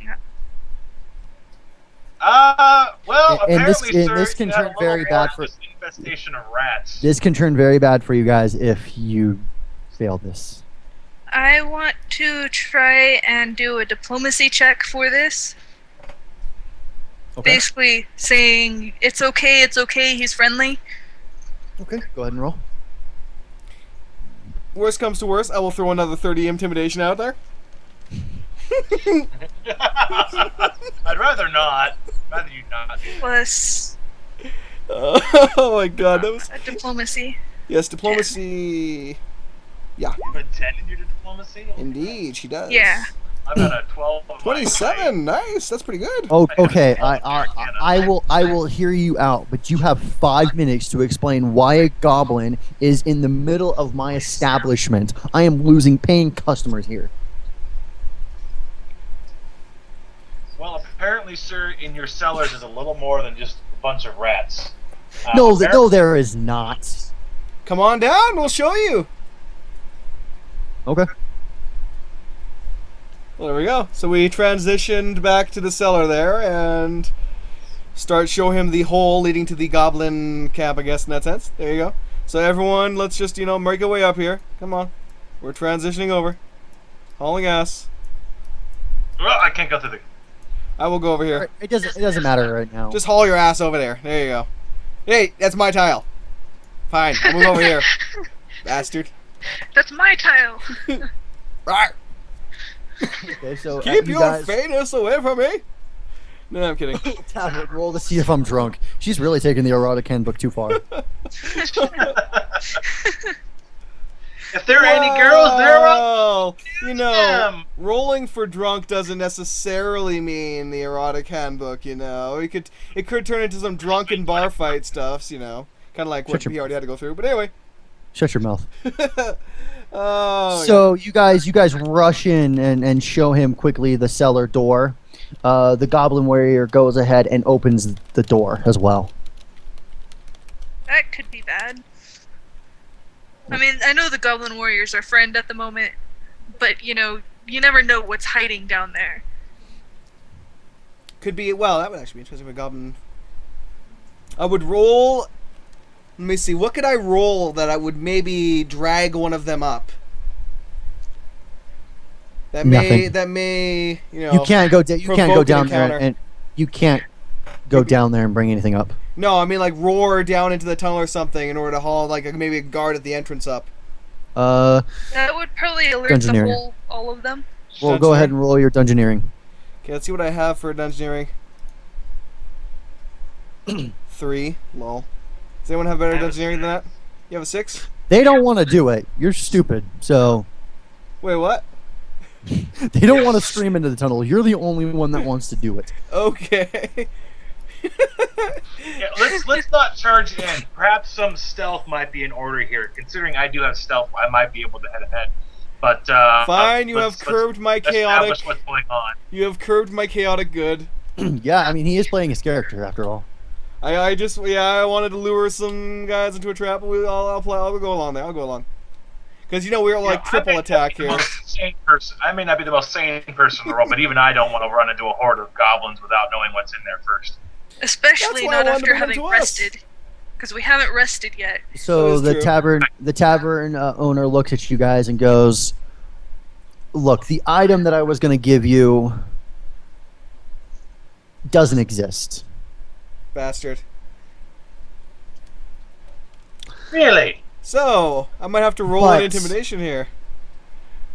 Well, And this- apparently, and sir, this can you had a turn little very more bad of for- this infestation of rats. This can turn very bad for you guys if you fail this. I want to try and do a diplomacy check for this. Okay. Basically saying, it's okay, he's friendly. Okay. Go ahead and roll. Worst comes to worst, I will throw another 30 intimidation out there. I'd rather not. Rather you not. Plus Oh my god, that was... a diplomacy. Yes, diplomacy... Yeah, You have a 10 in your diplomacy? indeed, she does. Yeah. I've got a 12. on my 27, nice, that's pretty good. Oh, I have okay. a I will hear you out, but you have 5 minutes to explain why a goblin is in the middle of my establishment. I am losing paying customers here. Well, apparently, sir, in your cellars is a little more than just a bunch of rats. No, Apparently- there is not. Come on down, we'll show you. Okay. Well, there we go. So we transitioned back to the cellar there and start show him the hole leading to the goblin camp, I guess, in that sense. There you go. So everyone, let's just, make our way up here. Come on. We're transitioning over. Hauling ass. Well, I can't go through the. I will go over here. It doesn't matter right now. Just haul your ass over there. There you go. Hey, that's my tile. Fine, I'll move over here. Bastard. That's my tile. Rawr. Okay, so Keep you your guys fetus away from me. No, I'm kidding. Tablet, roll to see if I'm drunk. She's really taking the erotic handbook too far. If there are any girls there, Well, them. rolling for drunk doesn't necessarily mean the erotic handbook. It could turn into some drunken bar fight stuffs. Kind of like what Shut your- he already had to go through. But anyway. Shut your mouth. Oh. So you guys rush in and show him quickly the cellar door. The goblin warrior goes ahead and opens the door as well. That could be bad. I mean, I know the goblin warriors are friend at the moment, but you never know what's hiding down there. Could be. Well, that would actually be interesting for goblin. I would roll. Let me see. What could I roll that I would maybe drag one of them up? Nothing. That may. You can't go. You can't go provoke an down there encounter. and you can't go down there and bring anything up. No, I mean like roar down into the tunnel or something in order to haul like maybe a guard at the entrance up. That would probably alert the Dungeoneering. whole, all of them. Well, go ahead and roll your dungeoneering. Okay, let's see what I have for dungeoneering. 3. Lol. Does anyone have better dungeoneering than that? You have a 6? They don't want to do it. You're stupid. So Wait, what? they don't want to stream into the tunnel. You're the only one that wants to do it. Okay. Yeah, let's not charge in. Perhaps some stealth might be in order here. Considering I do have stealth, I might be able to head ahead. But Fine, you have curbed my chaotic. Establish what's going on. You have curbed my chaotic good. Yeah, I mean, he is playing his character after all. I wanted to lure some guys into a trap. I'll go along there. I'll go along. Because we're like triple attack here. I may not be the most sane person in the world, but even I don't want to run into a horde of goblins without knowing what's in there first. Especially That's why I not wanted after to bring having them to us. rested. Because we haven't rested yet. So That is true. the tavern owner looks at you guys and goes, "Look, the item that I was going to give you doesn't exist." Bastard. Really? So, I might have to roll But- an intimidation here.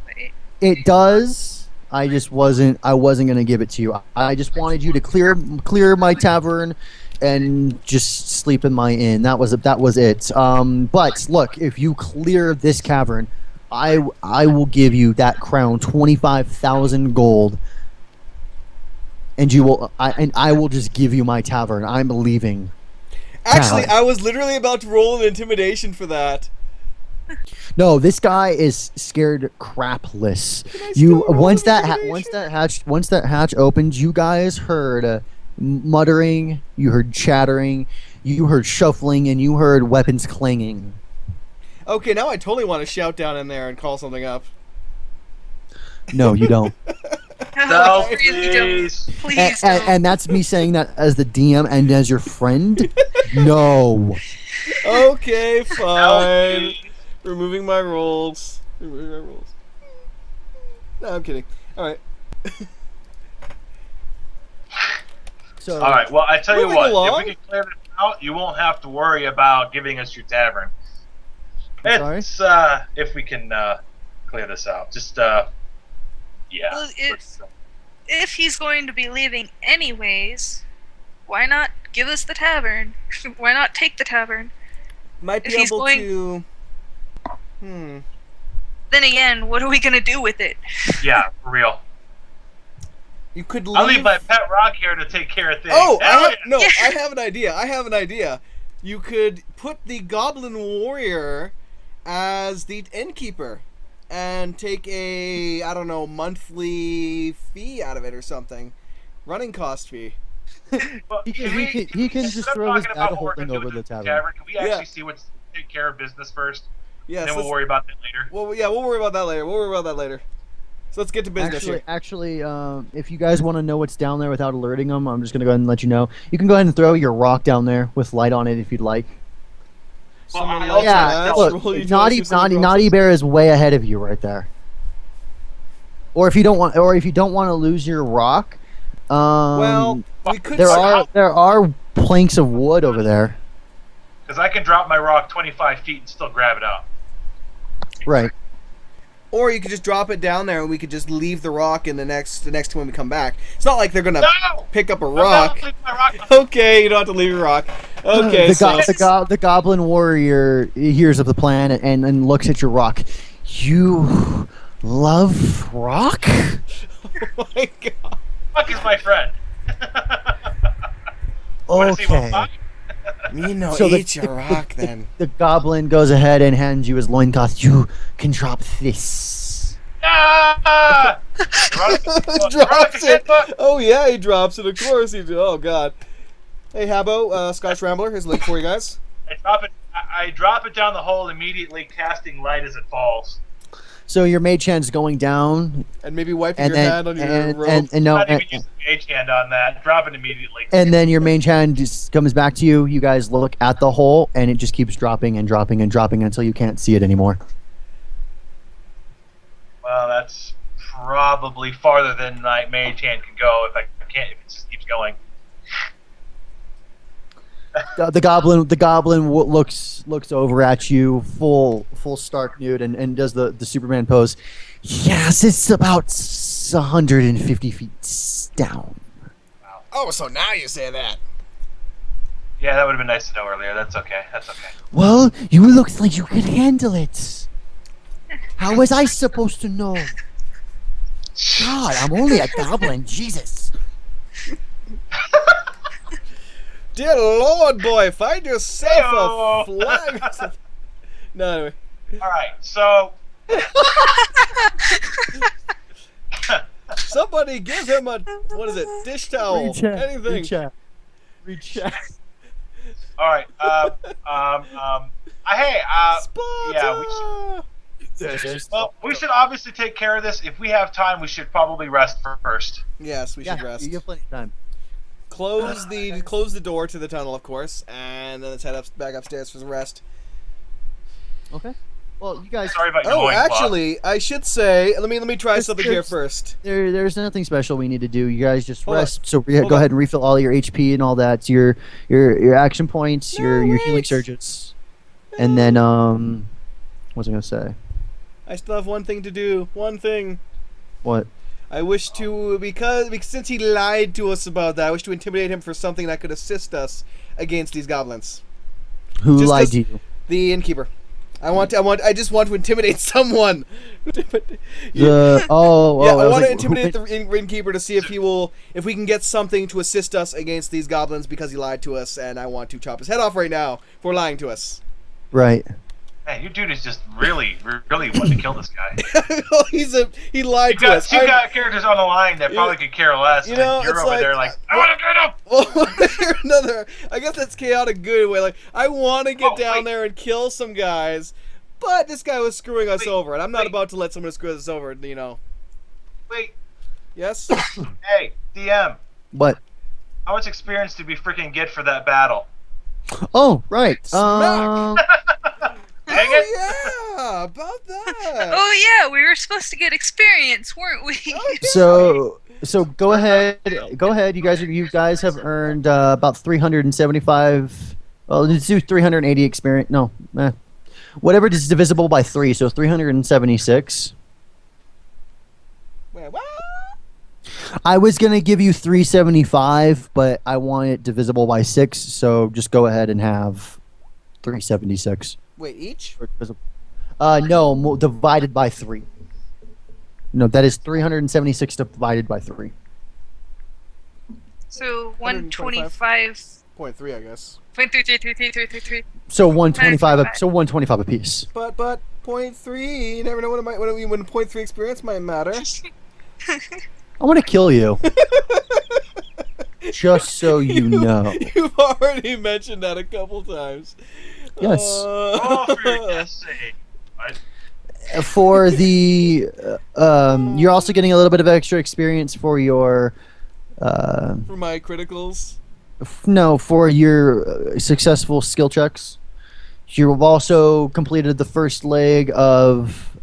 Wait. It does. I wasn't going to give it to you. I just wanted you to clear my tavern and just sleep in my inn. That was it. But look, if you clear this cavern, I will give you that crown, 25,000 gold, and I will just give you my tavern. I'm leaving. Actually, God. I was literally about to roll an intimidation for that. No, this guy is scared crapless. I You still roll once an that intimidation? once that hatch opened, you guys heard muttering, you heard chattering, you heard shuffling, and you heard weapons clanging. Okay, now I totally want to shout down in there and call something up. No, you don't. No, Really don't. please. Please and, don't. and that's me saying that as the DM and as your friend. No. Okay, No, fine. please. Removing my rolls. Removing my rolls. No, I'm kidding. Alright. So All right. Well, I tell you Moving what. along. If we can clear this out, you won't have to worry about giving us your tavern. I'm It's if we can clear this out. Just yeah. Well, if he's going to be leaving anyways, why not give us the tavern? Why not take the tavern? Might be If he's able going- to. Then again, what are we gonna do with it? Yeah, for real. You could leave. I'll leave my pet rock here to take care of things. Oh, Hell yeah. no, I have an idea. You could put the Goblin Warrior as the innkeeper and take a, I don't know, monthly fee out of it or something. Running cost fee. Well, He can- can he can- he can instead just of throw his talking bag about of what we're holding gonna do over with the tavern. Can we Yeah. actually see what's take care of business first? Yes. Then we'll worry about that later. Well, yeah, we'll worry about that later. So let's get to business here. Actually, if you guys want to know what's down there without alerting them, I'm just going to go ahead and let you know. You can go ahead and throw your rock down there with light on it if you'd like. Someone I likes also- Yeah, that. look, Roll you Naughty, to see someone Naughty drops Bear is way ahead of you right there. Or if you don't want to lose your rock, Well, we could. there are planks of wood over there. Because I can drop my rock 25 feet and still grab it up. Right. Or you could just drop it down there, and we could just leave the rock in the next time when we come back. It's not like they're gonna No! pick up a I'm rock. not leaving my rock. Okay, you don't have to leave your rock. Okay, The Goblin Warrior hears of the plan and looks at your rock. You love rock? Oh my god. Fuck is my friend. Wanna see what Okay. fuck? Me no So eat your rock then. The goblin goes ahead and hands you his loincloth. You can drop this. Ah! Drops it. Oh yeah, he drops it. Of course he do. Oh god. Hey Habbo, Scotch Rambler. Here's a link for you guys. I drop it down the hole immediately, casting light as it falls. So your mage hand's going down, And maybe wiping and your then hand on your robe. and no, Not even use the mage hand on that. Drop it immediately. and then your mage hand just comes back to you. You guys look at the hole, and it just keeps dropping and dropping and dropping until you can't see it anymore. Well, that's probably farther than my mage hand can go if it just keeps going. The goblin looks over at you, full stark nude, and does the Superman pose. Yes, it's about 150 feet down. Oh, so now you say that. Yeah, that would have been nice to know earlier. That's okay. Well, you looked like you could handle it. How was I supposed to know? God, I'm only a goblin. Jesus. Dear Lord, boy, find yourself Hey-o. a flag. No, anyway. All right, so Somebody give him a, what is it, dish towel, anything. Reach out. all right. Hey, Sparta! yeah, we should obviously take care of this. If we have time, we should probably rest first. Yes, we should rest. You have plenty of time. Close the door to the tunnel, of course, and then let's head back upstairs for some rest. Okay. Well, you guys. Sorry about your Oh, loincloth. actually, I should say, let me try something here there's- first. There's nothing special we need to do. You guys just Hold on. rest. So Hold go on. ahead and refill all your HP and all that. Your action points, No, your healing wait. surges, and then what was I gonna say? I still have one thing to do. One thing. What? I wish to, because since he lied to us about that, I wish to intimidate him for something that could assist us against these goblins. Who Just lied 'cause- to you? The innkeeper. I just want to intimidate someone. I Yeah, I was want to like, intimidate the innkeeper to see if we can get something to assist us against these goblins because he lied to us, and I want to chop his head off right now for lying to us. Right. Man, your dude is just really wanting to kill this guy. He lied You to got us. two characters on the line that probably could care less. You know, and you're it's over like- there like, I want to get him. Well, another. I guess that's chaotic good way. Like, I want to get Oh, down wait. there and kill some guys, but this guy was screwing us Wait, over, and I'm not wait. about to let someone screw us over. You know. Wait, Yes. hey, DM, What? how much experience did we freaking get for that battle? Oh, right. Smack. Dang it! Oh yeah, about that. Oh yeah, we were supposed to get experience, weren't we? Oh, yeah. So go ahead. You guys have earned about 375. Well, let's do 380 experience. No, whatever is divisible by 3. So 376. Wait, what? I was gonna give you 375, but I want it divisible by 6. So just go ahead and have 376. Wait, each? No, divided by 3. No, that is 376 divided by 3. So 125. 125. 0.3, I guess. 0.3333333. So 125. 125. So 125 apiece. But 0.3. You never know when 0.3 experience might matter. I want to kill you. Just so you know. You've already mentioned that a couple times. Yes. Oh, for your death's sake. For the you're also getting a little bit of extra experience for your For my criticals. for your successful skill checks. You've also completed the first leg of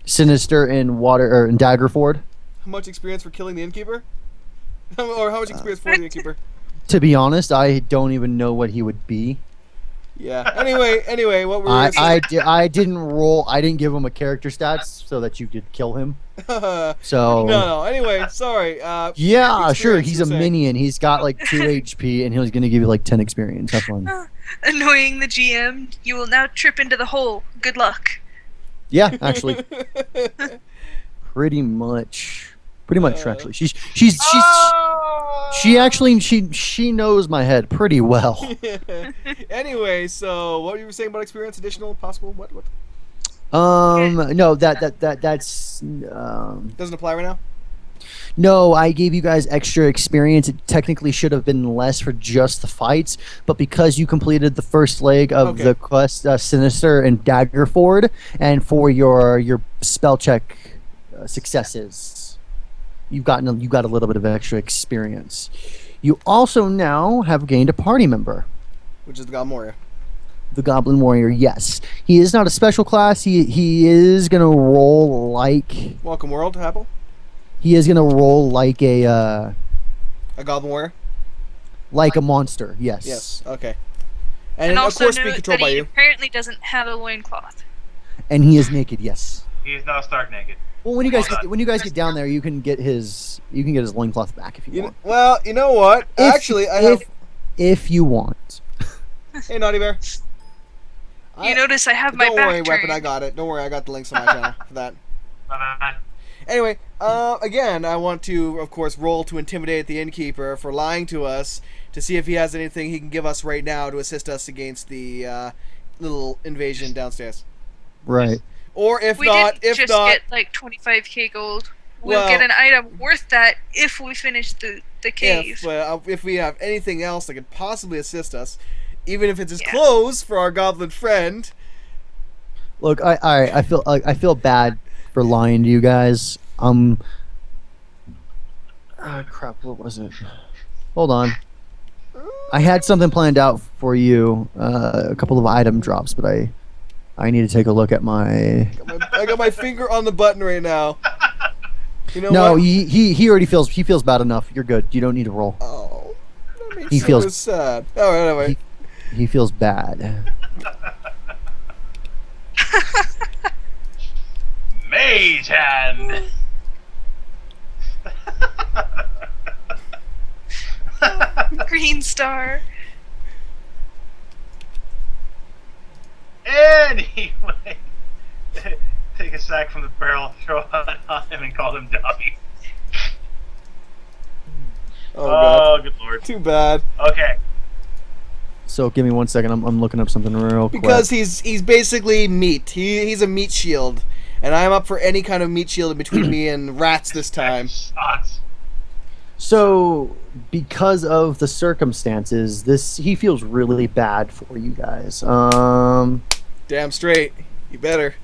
Sinister in Water or in Daggerford. How much experience for killing the innkeeper? Or how much experience for the innkeeper? To be honest, I don't even know what he would be. Yeah. Anyway, what were we I didn't roll. I didn't give him a character stats so that you could kill him. So No. Anyway, sorry. yeah, sure. experience, He's you a were saying. minion. He's got like 2 HP, and he was gonna give you like 10 experience. Have fun. Annoying the GM. You will now trip into the hole. Good luck. Yeah, actually, pretty much. Actually, she knows my head pretty well. Anyway, so what you were saying about experience, additional, possible, what? No, that's Doesn't apply right now? no. I gave you guys extra experience. It technically should have been less for just the fights, but because you completed the first leg of Okay. the quest, Sinister and Daggerford, and for your spell check successes, you got a little bit of extra experience. You also now have gained a party member. Which is the God Moria. The Goblin Warrior, yes. He is not a special class. He is gonna roll like Welcome world, Apple. he is gonna roll like a A Goblin Warrior. Like a monster, yes. Yes. Okay. And, And of also course, note be controlled that by he you. apparently doesn't have a loincloth. And he is naked, yes. He's now stark naked. Well, when you guys done. get down there, you can get his loincloth back if you want. Well, you know what? Actually, I have. If you want. Hey, Naughty Bear. You notice I have my Don't back worry, turned. Weapon. I got it. Don't worry, I got the links on my channel for that. Bye-bye. Anyway, again, I want to, of course, roll to intimidate the innkeeper for lying to us to see if he has anything he can give us right now to assist us against the little invasion downstairs. Right. Or if we not, didn't if just not, get like 25k gold. We'll Well- get an item worth that if we finish the cave. if we have anything else that could possibly assist us, even if it's his Yeah. clothes for our goblin friend. Look, I feel bad for lying to you guys. Crap, what was it? Hold on. I had something planned out for you, a couple of item drops, but I need to take a look at my. I got my finger on the button right now. You know No, what? he already feels bad enough. You're good. You don't need to roll. Oh, that makes He so feels- sad. All right, anyway. He feels bad. Mage hand. Green star. Anyway, take a sack from the barrel, throw it on him, and call him Dobby. Oh god, Oh, good lord. too bad. Okay. So give me 1 second. I'm looking up something real quick. Because he's basically meat. He's a meat shield, and I'm up for any kind of meat shield in between me and rats this time. Sucks. So, because of the circumstances, he feels really bad for you guys. Damn straight. You better.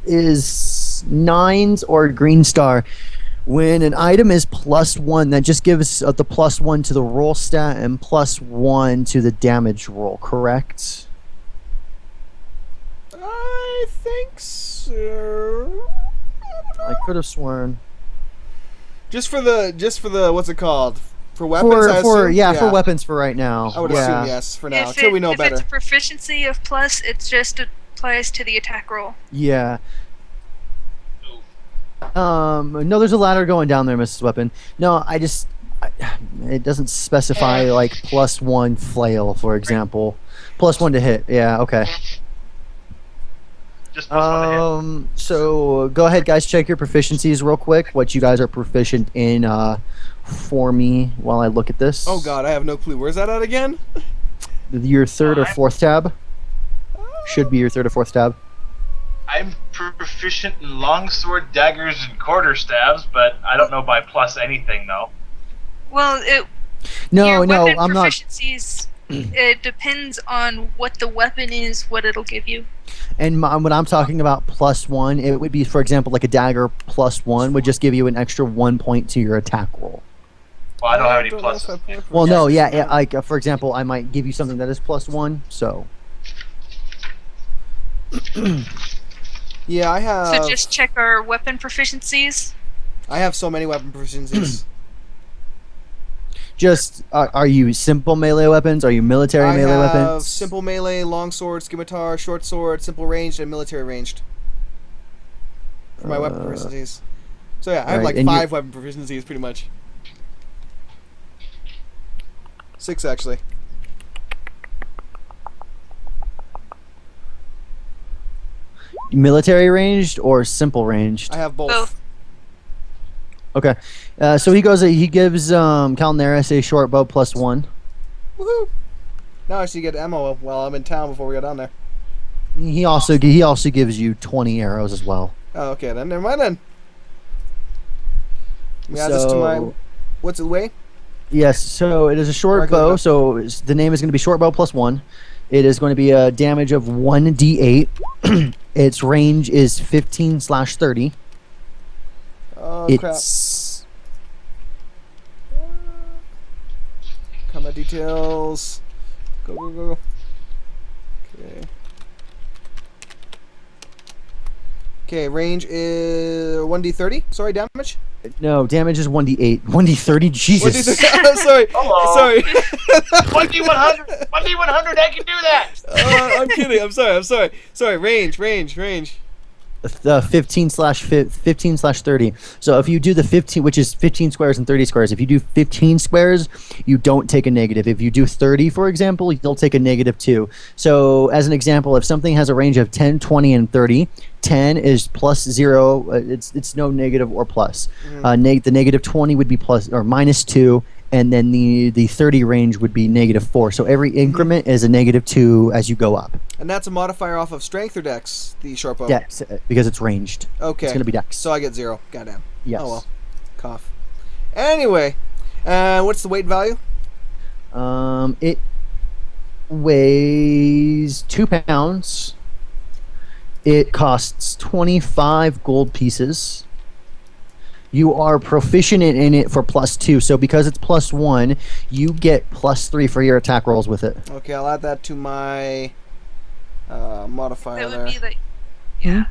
Is nines or green star. When an item is +1, that just gives the +1 to the roll stat and +1 to the damage roll. Correct? I think so. I could have sworn. Just for the what's it called? For weapons, I For assume? for weapons for right now. I would yeah. assume yes for now, If till we know if better. it's a proficiency of plus, it just applies to the attack roll. Yeah. No, there's a ladder going down there, Mrs. Weapon. No, it doesn't specify like +1 flail, for example. +1 to hit. Yeah, okay. Just +1 to So go ahead, guys. Check your proficiencies real quick. What you guys are proficient in for me while I look at this. Oh god, I have no clue. Where's that at again? Your third or fourth tab should be your third or fourth tab. I'm proficient in longsword, daggers, and quarterstabs, but I don't know by plus anything, though. Well, No, your no, weapon I'm not. proficiencies. It depends on what the weapon is, what it'll give you. And when I'm talking about +1, it would be, for example, like a dagger +1 would just give you an extra 1 point to your attack roll. Well, I don't have any know if pluses. I play for Well, it. no, yeah, like for example, I might give you something that is +1. So Yeah, I have. So just check our weapon proficiencies. I have so many weapon proficiencies. just are you simple melee weapons? Are you military I melee have weapons? simple melee, long sword, scimitar, short sword, simple ranged, and military ranged. For my weapon proficiencies. So yeah, I have right, like and 5 weapon proficiencies pretty much. 6 actually. Military ranged or simple ranged? I have both. Both. Okay. So he gives Calneris a short bow +1. Woohoo! Now I should get ammo while I'm in town before we go down there. He also gives you 20 arrows as well. Oh, okay, then never mind then. Let me add this to my. What's it weigh? Yes, so it is a short Regular bow, bow. so the name is going to be short bow +1. It is going to be a damage of 1d8. Its range is 15/30. Oh crap! It's Combat details. Go go go. Okay. Okay, range is 1d30. Sorry, damage. No, damage is 1d8. 1d30? Jesus. 1d30. Sorry. Hello. Sorry. 1d100. 1d100. I can do that. I'm kidding. I'm sorry. Sorry. Range. 15/30. So if you do the 15, which is 15 squares and 30 squares, if you do 15 squares, you don't take a negative. If you do 30, for example, you'll take a -2. So as an example, if something has a range of 10, 20, and 30, 10 is +0. It's no negative or plus. The -20 would be plus or -2. And then the 30 range would be -4. So every increment is a -2 as you go up. And that's a modifier off of strength or dex, the short bow? Dex, because it's ranged. Okay. It's going to be dex. So I get 0. Goddamn. Yes. Oh well. Cough. Anyway, what's the weight value? It weighs 2 pounds. It costs 25 gold pieces. You are proficient in it for +2, so because it's +1, you get +3 for your attack rolls with it. Okay, I'll add that to my modifier That there. would be like, yeah.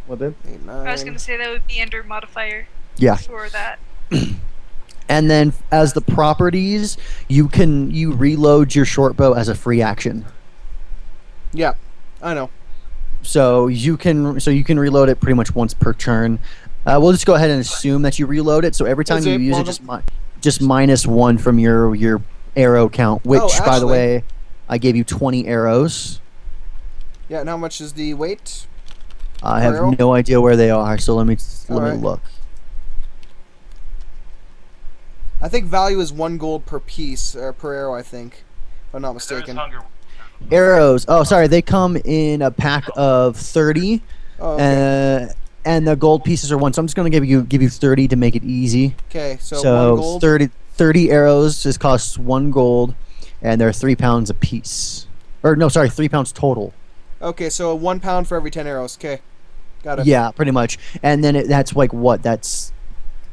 What, babe? 8, 9. I was gonna say that would be under modifier Yeah. for that. And then as the properties, you reload your short bow as a free action. Yeah, I know. So you can reload it pretty much once per turn. We'll just go ahead and assume that you reload it. So every time you use it, just -1 from your arrow count. Which, by the actually- way, I gave you 20 arrows. Yeah, and how much is the weight? I have Arrow? no idea where they are. So let me Alright. look. I think value is 1 gold per piece, or per arrow, I think. If I'm not There's mistaken. hunger. Arrows. Oh, sorry. They come in a pack of 30. Oh, okay. And the gold pieces are 1. So I'm just going to give you 30 to make it easy. Okay, so 1 So gold. 30 arrows just costs 1 gold, and they're 3 pounds a piece. Or no, sorry, 3 pounds total. Okay, so 1 pound for every 10 arrows. Okay, got it. Yeah, pretty much. And then that's like what? That's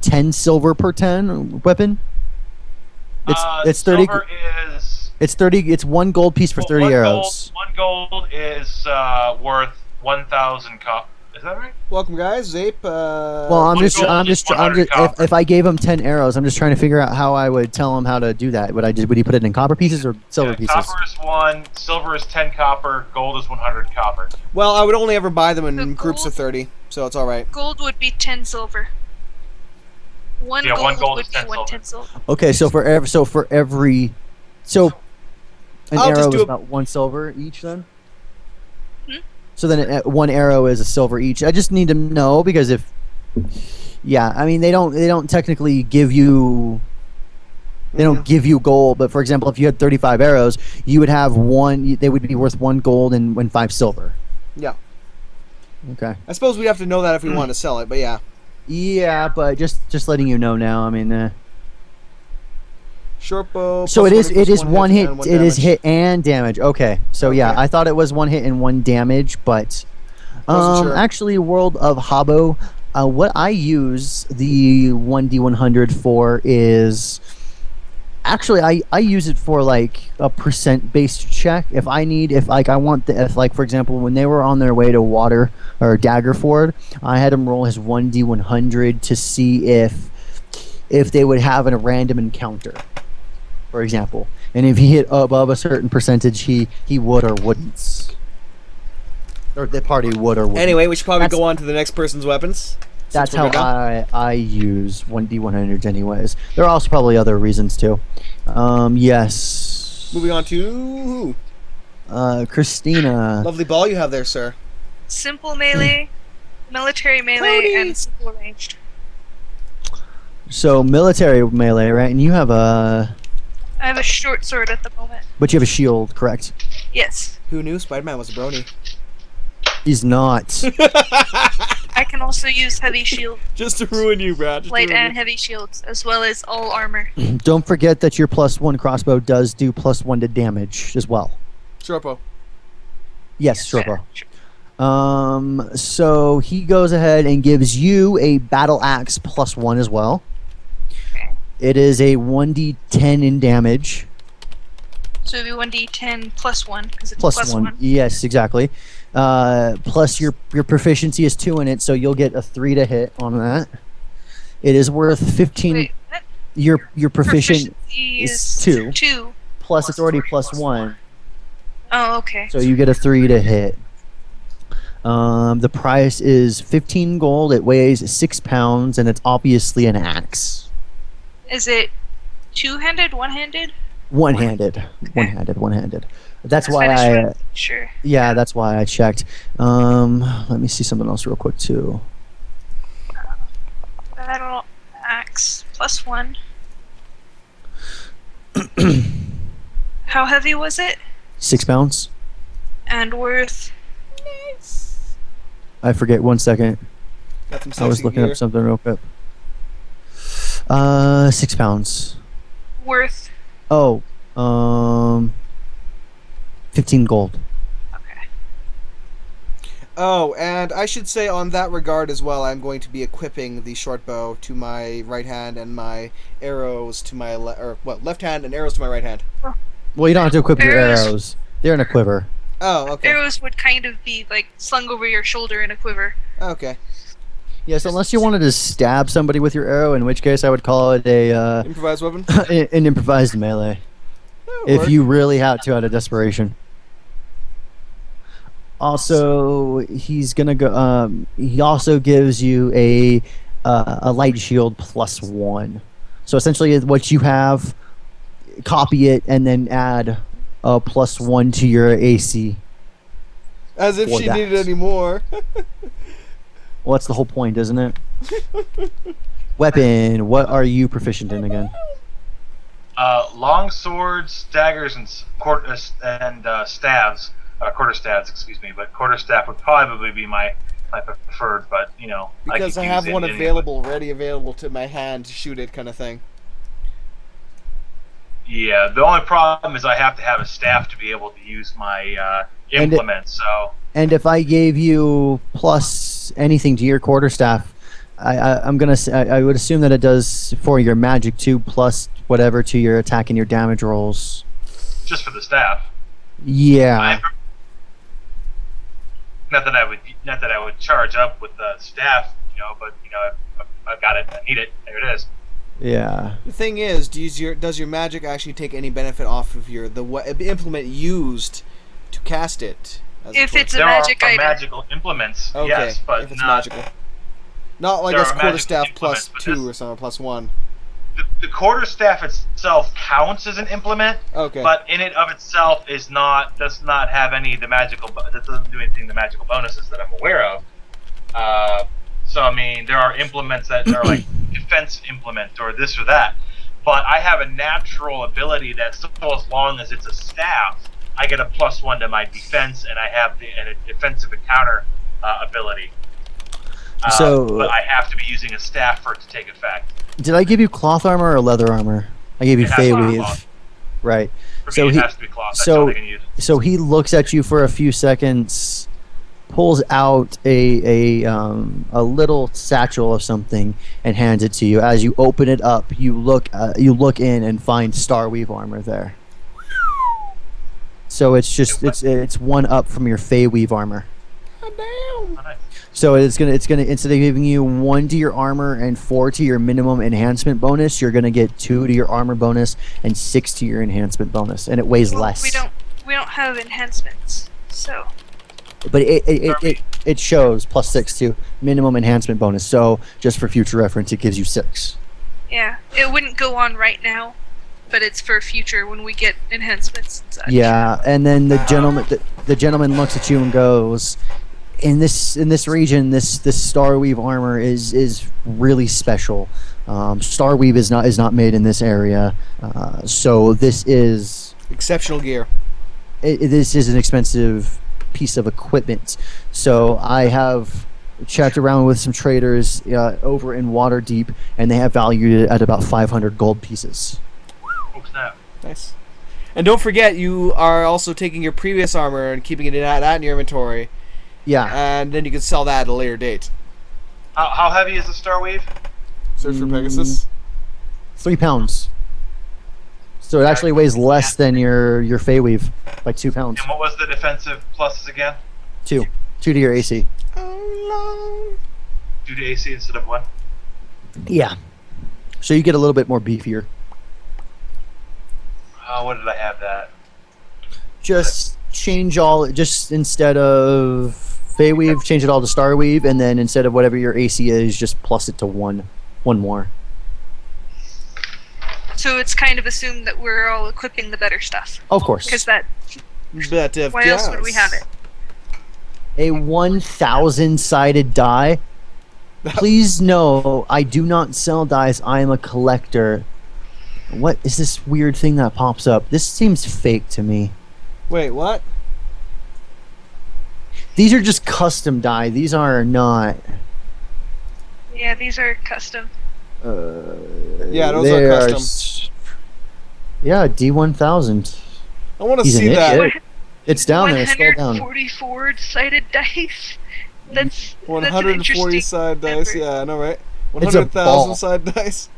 10 silver per 10 weapon. It's 30. Silver is It's 30. It's 1 gold piece for 30 arrows. 1 gold is worth 1,000 copper. Is that right? Welcome, guys. Zape. Well, I'm one just gold is 100 copper. if I gave him 10 arrows, I'm just trying to figure out how I would tell him how to do that. Would he put it in copper pieces or silver pieces? Copper is 1, silver is 10 copper, gold is 100 copper. Well, I would only ever buy them The in groups of gold- 30, so it's all right. Gold would be 10 silver. One Yeah, gold, 1 gold would is be 10 one silver. 10 silver. Okay, so for every an I'll just arrow do is it- about 1 silver each then? Hmm? So then 1 arrow is a silver each. I just need to know because I mean they don't technically give you give you gold, but for example, if you had 35 arrows, you would have they would be worth 1 gold and 5 silver. Yeah. Okay. I suppose we'd have to know that if we wanted to sell it, but yeah. Yeah, but just letting you know now. I mean, Short bow. so plus it is 1 one hit. and 1 It is damage. hit and damage. Okay, so yeah, Okay. I thought it was 1 hit and 1 damage, but Wasn't sure. actually, World of Habbo, what I use the 1d100 for is actually I use it for like a percent based check. If for example, when they were on their way to Water or Daggerford, I had him roll his 1d100 to see if they would have a random encounter, for example, and if he hit above a certain percentage, he would or wouldn't, or the party would or wouldn't. Anyway, we should probably That's- go on to the next person's weapons. That's since we're how good now. I use 1d100s anyways. There are also probably other reasons too. Yes. Moving on to Christina. lovely ball you have there, sir. Simple melee, military melee, Howdy. and simple ranged. So military melee, right? And you have I have a short sword at the moment. but you have a shield, correct? Yes. Who knew Spider-Man was a brony? He's not. I can also use heavy shield, Just to ruin you, Brad. Just to light ruin and heavy shields, as well as all armor. Don't forget that your +1 crossbow does do +1 to damage as well. you. Short bow. Yes, sure. Yeah, bro. So he goes ahead and gives you a battle axe +1 as well. Okay. It is a 1d10 in damage. So it'd be 1d10 plus 1, because it's Plus plus one. 1. Yes, exactly. Plus your proficiency is 2 in it, so you'll get a 3 to hit on that. It is worth 15. Wait, what? Your proficient Proficiency is 2. 2. Plus it's already plus 1, Oh, okay. so you get a 3 to hit. The price is 15 gold. It weighs 6 pounds, and it's obviously an axe. Is it two-handed, one-handed? One-handed. One-handed. That's I why just I. wanted to make sure. Yeah, that's why I checked. Let me see something else real quick too. Battle axe plus 1. How heavy was it? 6 pounds. And worth. I forget. 1 second. Got some I was sexy looking gear. up something real quick. 6 pounds. Worth. Oh, 15 gold. Okay. Oh, and I should say on that regard as well, I'm going to be equipping the short bow to my right hand and my arrows to my left hand and arrows to my right hand. Well, you don't have to equip your Arrows. arrows. They're in a quiver. Oh, okay. Arrows would kind of be like slung over your shoulder in a quiver. Okay. Yes, unless you wanted to stab somebody with your arrow, in which case I would call it a Improvised weapon? an improvised melee. That'll If work. you really had to out of desperation. Also, he's gonna go. He also gives you a light shield plus 1. So essentially, what you have, copy it and then add a plus 1 to your AC. As if for she that. needed any more. Well, that's the whole point, isn't it? Weapon. What are you proficient in again? Long swords, daggers, and staves. Quarterstaffs, excuse me. But quarterstaff would probably be my preferred. But Because I could have use one any- ready available to my hand to shoot it, kind of thing. Yeah, the only problem is I have to have a staff to be able to use my implement. So And if I gave you plus anything to your quarterstaff, I'm gonna say, I would assume that it does for your magic too, plus whatever to your attack and your damage rolls. just for the staff. Yeah. Not that I would charge up with the staff, but I've got it. I need it. There it is. Yeah. The thing is, does your magic actually take any benefit off of the implement used to cast it? as If opposed- it's a There magic are item. magical implements, okay, yes, but if it's not magical, not like There a are magical quarterstaff plus implements, but 2 this- or something, plus 1. the quarterstaff itself counts as an implement, Okay. but in it of itself does not have any of the magical. That doesn't do anything. The magical bonuses that I'm aware of. So I mean, there are implements that are like defense implement or this or that, but I have a natural ability that so as long as it's a staff, I get a plus 1 to my defense, and I have a defensive encounter ability. But I have to be using a staff for it to take effect. Did I give you cloth armor or leather armor? I gave you It has to be Fey cloth. Weave. Right. For So me, it he- has to be cloth. That's so- all they can use. So he looks at you for a few seconds, pulls out a little satchel of something, and hands it to you. As you open it up, you look in and find Starweave armor there. So it's just it's 1 up from your Fey Weave armor. Oh, nice. So it's gonna instead of giving you 1 to your armor and 4 to your minimum enhancement bonus, you're gonna get 2 to your armor bonus and 6 to your enhancement bonus, and it weighs Well, less. we don't have enhancements, so But it shows plus 6 to minimum enhancement bonus. So just for future reference, it gives you 6. yeah, it wouldn't go on right now, but it's for future when we get enhancements and such. Yeah, and then the gentleman looks at you and goes, in this region, this Starweave armor is really special. Starweave is not made in this area, so this is Exceptional gear. this is an expensive piece of equipment. So I have checked around with some traders over in Waterdeep, and they have valued it at about 500 gold pieces. Oh, snap. Nice. And don't forget, you are also taking your previous armor and keeping it in your inventory, Yeah. and then you can sell that at a later date. How heavy is the Starweave? Search for Pegasus. 3 pounds. So it actually weighs less than your Fey Weave by 2 pounds. And what was the defensive pluses again? 2 to your AC. Oh, 2 to AC instead of 1. Yeah. So you get a little bit more beefier. What did I have that? Just change all. Just instead of Fey Weave, change it all to Star Weave, and then instead of whatever your AC is, just plus it to 1 more. So it's kind of assumed that we're all equipping the better stuff. Of course. Because that. But Why else would we have it? A 1,000-sided die. Please know, I do not sell dice. I am a collector. What is this weird thing that pops up? This seems fake to me. Wait, what? These are just custom die. These are not. Yeah, these are custom. Yeah, those they are custom. Yeah, D1000. I want to He's an see that. idiot. It's down there. Scroll down. 144 sided dice. That's 140 side dice. Yeah, I know, right? It's a 100,000 ball. side dice.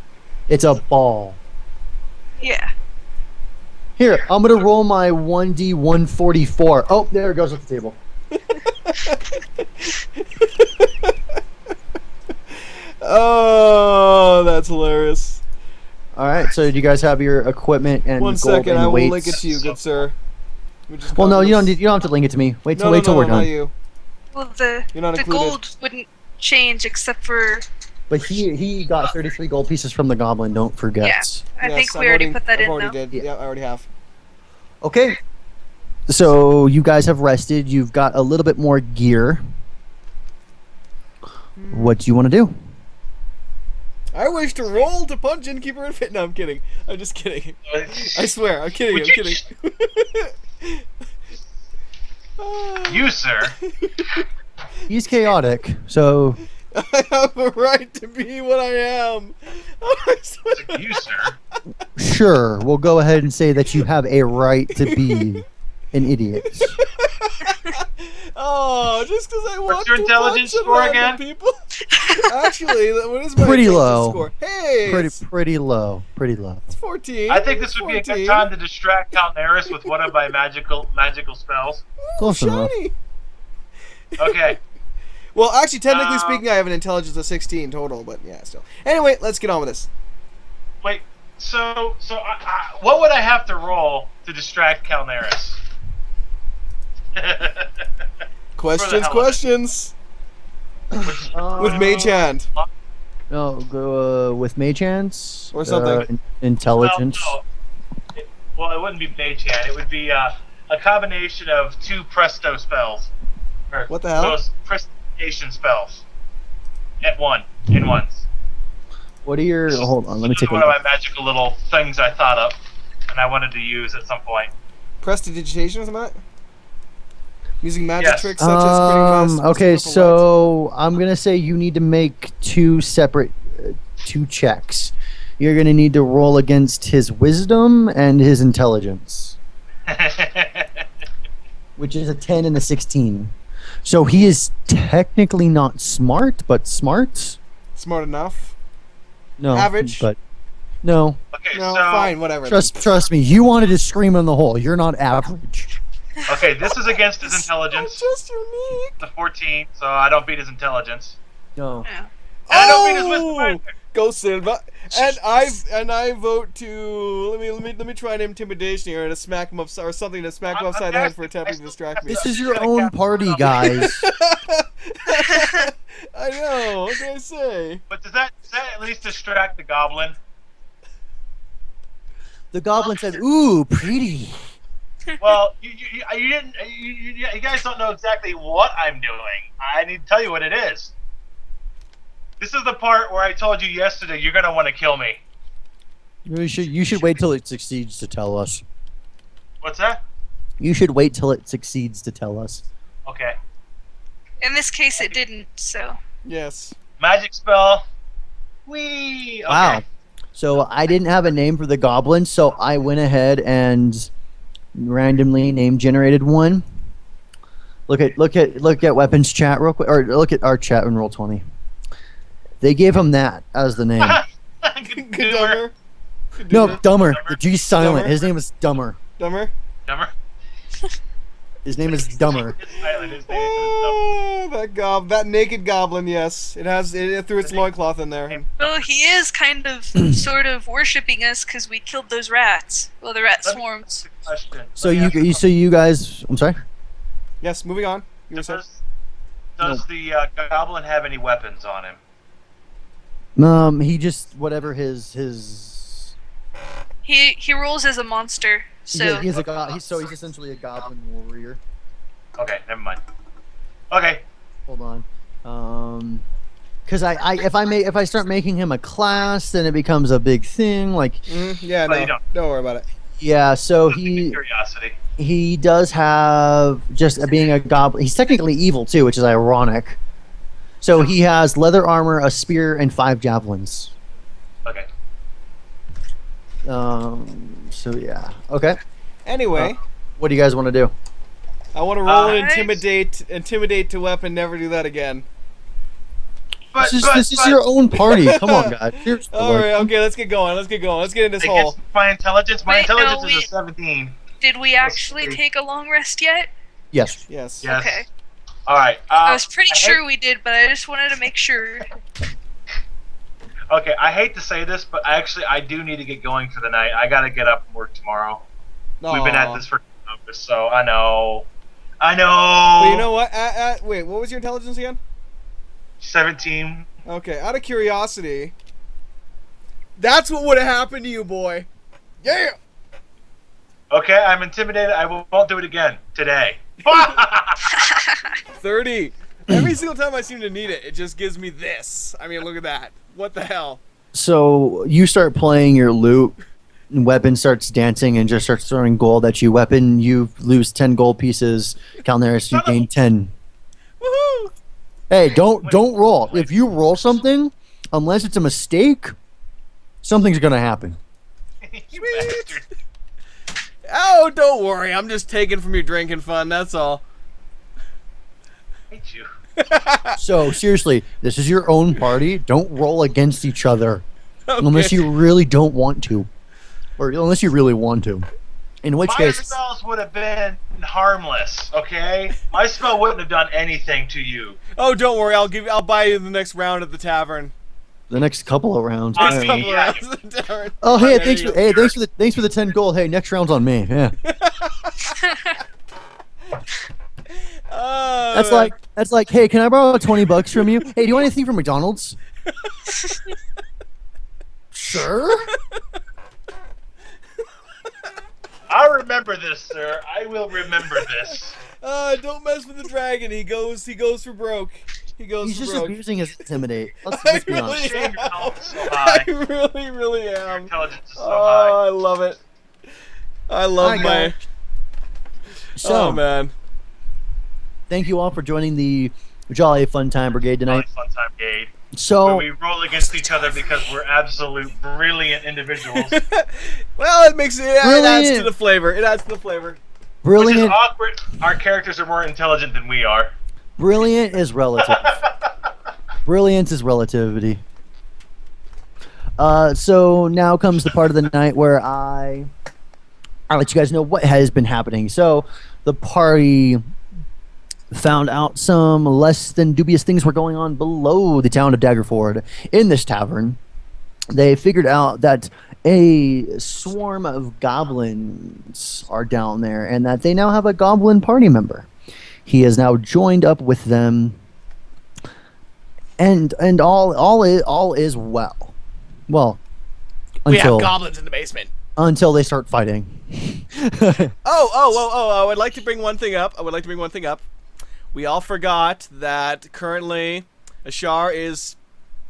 It's a ball. Yeah. Here, I'm gonna roll my 1D144. Oh, there it goes off the table. Oh, that's hilarious. All right, so do you guys have your equipment and One gold second, and I will weights? link it to you, good sir. We just Well, got no, this. you don't have to link it to me. Wait till No, wait till we're not done. you. Well, the You're not the included. gold wouldn't change except for. But he got 33 gold pieces from the goblin. Don't forget. Yeah. I Yes, think we I've already put that I've in already though. did. Yeah, I already have. Okay. So you guys have rested. You've got a little bit more gear. What do you want to do? I wish to roll to punch Innkeeper and fit. No, I'm kidding. I'm just kidding. I swear, I'm kidding. I'm kidding. You, sir. He's chaotic, so I have a right to be what I am. I swear. You, sir. sure, we'll go ahead and say that you have a right to be an idiot. Oh, just because I want your to intelligence punch score random again? people. Actually, what is my Pretty intelligence low. score? Hey, Pretty low. Pretty low. it's 14. I think this would be a 14. good time to distract Calneris with one of my magical spells. Close enough. Shiny. Okay. Well, actually, technically Uh, speaking, I have an intelligence of 16 total, but yeah, still. Anyway, let's get on with this. Wait. So what would I have to roll to distract Calneris? Questions, hell of it. questions. With Mage Hand. No, go with mage hands Or something. Intelligence. Well, it wouldn't be mage hand. It would be a combination of 2 presto spells. Or What the hell? Those prestation spells. In ones. What are your? Hold on, let me This is take a one of look. my magical little things I thought up, and I wanted to use at some point. Prestidigitation or something like that? Using magic Yes. tricks such as creating mass Okay, mystical lights. so I'm gonna say you need to make 2 separate 2 checks. You're gonna need to roll against his wisdom and his intelligence, which is a 10 and a 16. So he is technically not smart, but smart. Smart enough. No, Average? but no. Okay, No, so fine, whatever. Trust me. You wanted to scream in the hole. You're not average. okay, this is against his I'm intelligence. just unique. The 14, so I don't beat his intelligence. No. Yeah. And I don't beat his wisdom either. Go Silva. And I vote to let me try an intimidation here and to smack him up or something to smack him I'm upside the head for asking- attempting to distract me. This is your own party, guys. I know. What can I say? But does that at least distract the goblin? The goblin said, "Ooh, pretty." Well, you guys don't know exactly what I'm doing. I need to tell you what it is. This is the part where I told you yesterday you're gonna want to kill me. You should wait till it succeeds to tell us. What's that? You should wait till it succeeds to tell us. Okay. In this case, it didn't. So. Yes. Magic spell. Whee! Okay. Wow. So I didn't have a name for the goblin, so I went ahead and randomly name generated one. Look at Weapons chat real quick, or look at our chat and roll 20. They gave him that as the name. Good Dumber. No, Dumber. Dumber. The G's silent. Dumber. His name is Dumber. Dumber. Dumber. His name is Dumber. It's silent. His name is Oh, that naked goblin, yes. It threw its loincloth in there. Well, he is kind of, sort of worshipping us because we killed those rats. Well, the rat swarms. Question. So you guys, I'm sorry. Yes, moving on. You were saying? Does the goblin have any weapons on him? He just whatever his. He rolls as a monster, so He's he's essentially a goblin warrior. Okay, never mind. Okay. Hold on. Because if I start making him a class, then it becomes a big thing. Like, yeah, But no, you don't. don't worry about it. yeah. So Curiosity. he does have just being a goblin. He's technically evil too, which is ironic. So he has leather armor, a spear, and 5 javelins. Okay. So yeah. Okay. Anyway, What do you guys want to do? I want to roll an Nice. intimidate to weapon. Never do that again. But, This is your own party. Come on, guys. Seriously, All right, okay, let's get going. Let's get in this hole. Against my intelligence. My Wait, no, intelligence is we- a 17. did we actually take a long rest yet? Yes. Yes. Yes. Okay. All right. I was pretty I sure we did, but I just wanted to make sure. Okay, I hate to say this, but I do need to get going for the night. I gotta get up and work tomorrow. We've been at this for hours, so I know. But you know what? Wait, what was your intelligence again? 17. Okay, out of curiosity, that's what would have happened to you, boy. Yeah. Okay, I'm intimidated. I won't do it again today. 30. Every single time I seem to need it, it just gives me this. I mean, look at that. What the hell? So you start playing your lute, and Weapon starts dancing and just starts throwing gold at you. Weapon, you lose 10 gold pieces. Calneris, you gain 10. Woohoo! Hey, don't roll. If you roll something, unless it's a mistake, something's gonna happen. You bastard. Oh, don't worry. I'm just taking from your drinking fun. That's all. I hate you. So seriously, this is your own party. Don't roll against each other Okay. unless you really don't want to, or unless you really want to. In which My case, spells would have been harmless, okay? My spell wouldn't have done anything to you. Oh, don't worry. I'll buy you the next round at the tavern. the next couple of rounds. I Next mean, couple yeah. rounds at the tavern. Oh, hey, There thanks you for go. thanks for the 10 gold. Hey, next round's on me. Yeah. Oh, That's like, hey, can I borrow $20 from you? Hey, do you want anything from McDonald's? Sure. I remember this, sir. I will remember this. Don't mess with the dragon. He goes for broke. He goes He's for just broke. abusing his intimidate. Let's I be honest. really am. So I high. really Your am. intelligence is so Oh, I love it. I love Hi, my. guys. So, Oh man. thank you all for joining the Jolly Fun Time Brigade high. tonight. Fun time, Gade. So, When we roll against each other because we're absolute brilliant individuals. Well, it makes it adds to Brilliant. the flavor. It adds to the flavor. Which is brilliant, awkward. Our characters are more intelligent than we are. brilliant is relative. Brilliance is relativity. So now comes the part of the night where I'll let you guys know what has been happening. So the party found out some less than dubious things were going on below the town of Daggerford. In this tavern, they figured out that a swarm of goblins are down there and that they now have a goblin party member. He has now joined up with them, and all is well. Well, We have until goblins in the basement. until they start fighting. Oh! I would like to bring one thing up. We all forgot that currently Ashar is.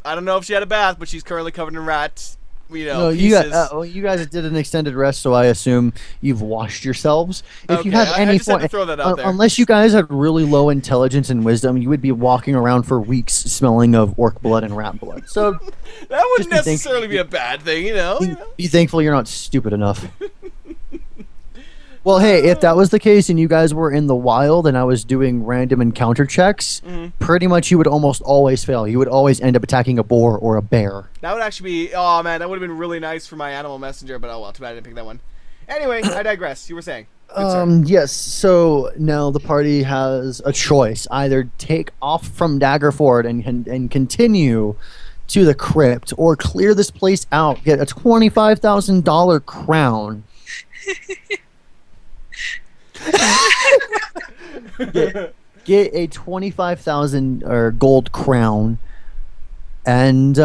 I don't know if she had a bath, but she's currently covered in rat. No, Pieces. you guys did an extended rest, so I assume you've washed yourselves. If you Okay, have I any just had to throw that out there. unless you guys had really low intelligence and wisdom, you would be walking around for weeks smelling of orc blood and rat blood. So That just wouldn't be thankful- necessarily be a bad thing, you know. be thankful you're not stupid enough. Well, hey, if that was the case and you guys were in the wild and I was doing random encounter checks, pretty much you would almost always fail. You would always end up attacking a boar or a bear. That would actually be. Oh man, that would have been really nice for my animal messenger. But oh well, too bad I didn't pick that one. Anyway, I digress. You were saying. sir. Yes. So now the party has a choice: either take off from Daggerford and continue to the crypt, or clear this place out, get a $25,000 crown. Get a 25,000 or gold crown, and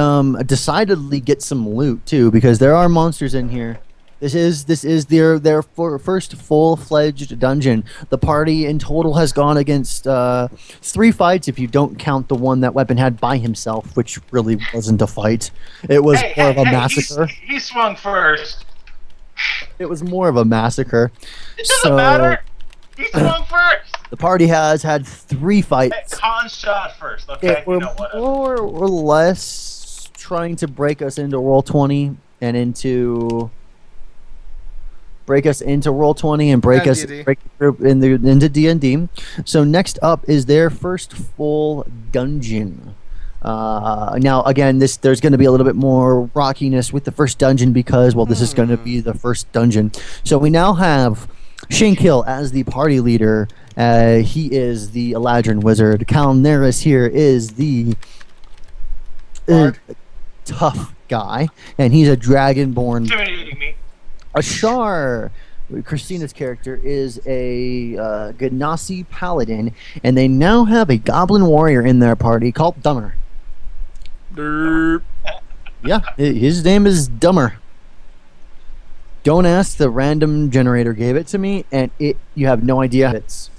decidedly get some loot too, because there are monsters in here. This is their first full-fledged dungeon. The party in total has gone against 3 fights, if you don't count the one that Wepen had by himself, which really wasn't a fight. It was more of a massacre. He swung first. It was more of a massacre. It doesn't matter. He swung first. The party has had 3 Hey, fights. Khan shot first. Okay, We're more or less trying to break us into Roll20 and into Roll20 and break D&D. the group into D&D. So next up is their first full dungeon. Now again, there's going to be a little bit more rockiness with the first dungeon because, well, this is going to be the first dungeon. So we now have Shankhill as the party leader. He is the Eladrin wizard. Calneris here is the Bard. tough guy, and he's a dragonborn. Intimidating me. Ashar, Christina's character, is a Ganassi paladin, and they now have a goblin warrior in their party called Dummer. Derp. Yeah, his name is Dummer. Don't ask, the random generator gave it to me, and you have no idea it's.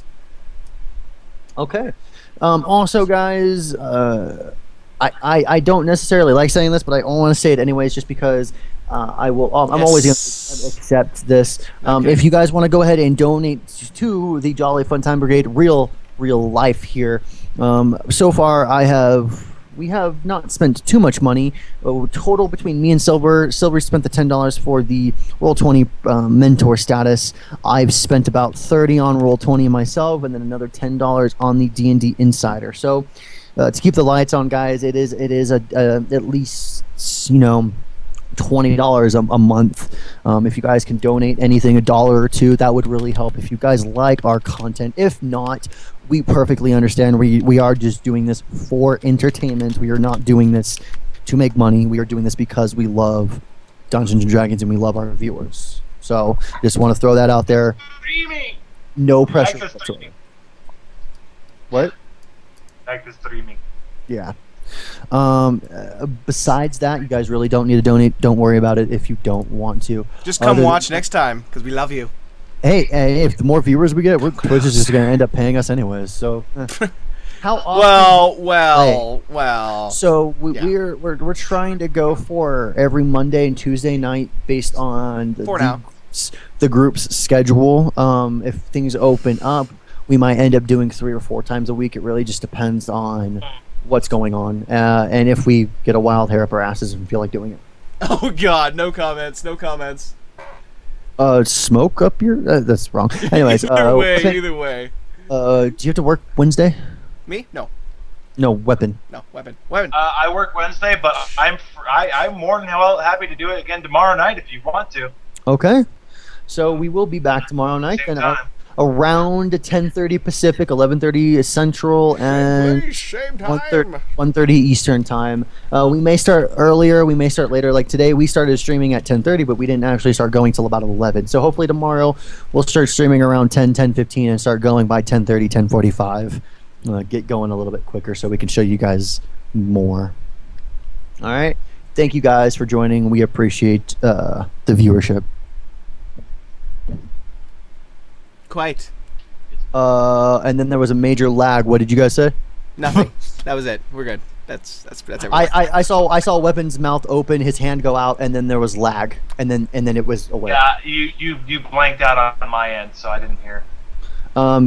Okay. Also, guys, I don't necessarily like saying this, but I want to say it anyways, just because I'm always going to accept this. Okay. If you guys want to go ahead and donate to the Jolly Fun Time Brigade, real life here. So far, we have not spent too much money. Total between me and Silver spent the $10 for the Roll20 mentor status. I've spent about $30 on Roll20 myself, and then another $10 on the D&D Insider. So to keep the lights on, guys, it is at least $20 a month. If you guys can donate anything, $1 or $2, that would really help. If you guys like our content, if not, we perfectly understand. We are just doing this for entertainment. We are not doing this to make money. We are doing this because we love Dungeons and Dragons and we love our viewers. So just want to throw that out there. Streaming. No pressure Access whatsoever. streaming. What? Access streaming. Yeah. Besides that, you guys really don't need to donate. Don't worry about it if you don't want to. Just come watch next time, because we love you. Hey, if the more viewers we get, Twitch is just going to end up paying us anyways. So, how often? Well. So Yeah. we're trying to go for every Monday and Tuesday night based on the group's schedule. If things open up, we might end up doing 3 or 4 times a week. It really just depends on what's going on, and if we get a wild hair up our asses and feel like doing it. Oh God, no comments. Smoke up your? That's wrong. Anyways, Either way. do you have to work Wednesday? Me? No, Weapon. Weapon. I work Wednesday, but I'm more than happy to do it again tomorrow night if you want to. Okay, so we will be back tomorrow night, Same and time. around 10:30 Pacific, 11:30 Central, and Same time. 1:30 Eastern time. We may start earlier, we may start later. Like today, we started streaming at 10:30, but we didn't actually start going till about 11. So hopefully tomorrow we'll start streaming around 10:15, and start going by 10:30, 10:45. Get going a little bit quicker so we can show you guys more. All right. Thank you guys for joining. We appreciate the viewership. Quite. And then there was a major lag. What did you guys say? Nothing. That was it. We're good. That's everything. I saw Weapon's mouth open, his hand go out, and then there was lag, and then it was away. Yeah, you blanked out on my end, so I didn't hear.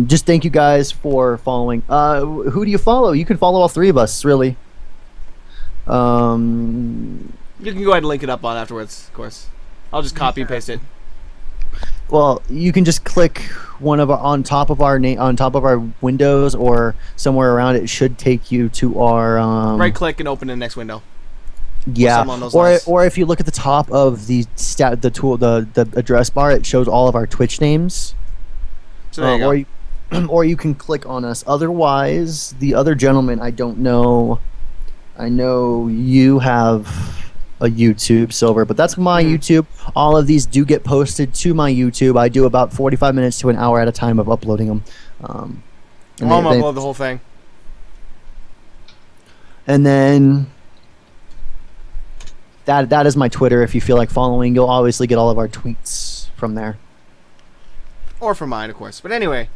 Just thank you guys for following. Who do you follow? You can follow all 3 of us, really. You can go ahead and link it up on afterwards, of course. I'll just copy and paste it. Well, you can just click one of our, on top of our windows or somewhere around it. It should take you to our Right click and open the next window. Yeah, something along those lines. or if you look at the top of the address bar, it shows all of our Twitch names. So there you go. Or or you can click on us. Otherwise, the other gentleman, I don't know. I know you have a YouTube, Silver, but that's my YouTube. All of these do get posted to my YouTube. I do about 45 minutes to an hour at a time of uploading them. I'm gonna upload the whole thing. And then that is my Twitter. If you feel like following, you'll obviously get all of our tweets from there. Or from mine, of course. But anyway.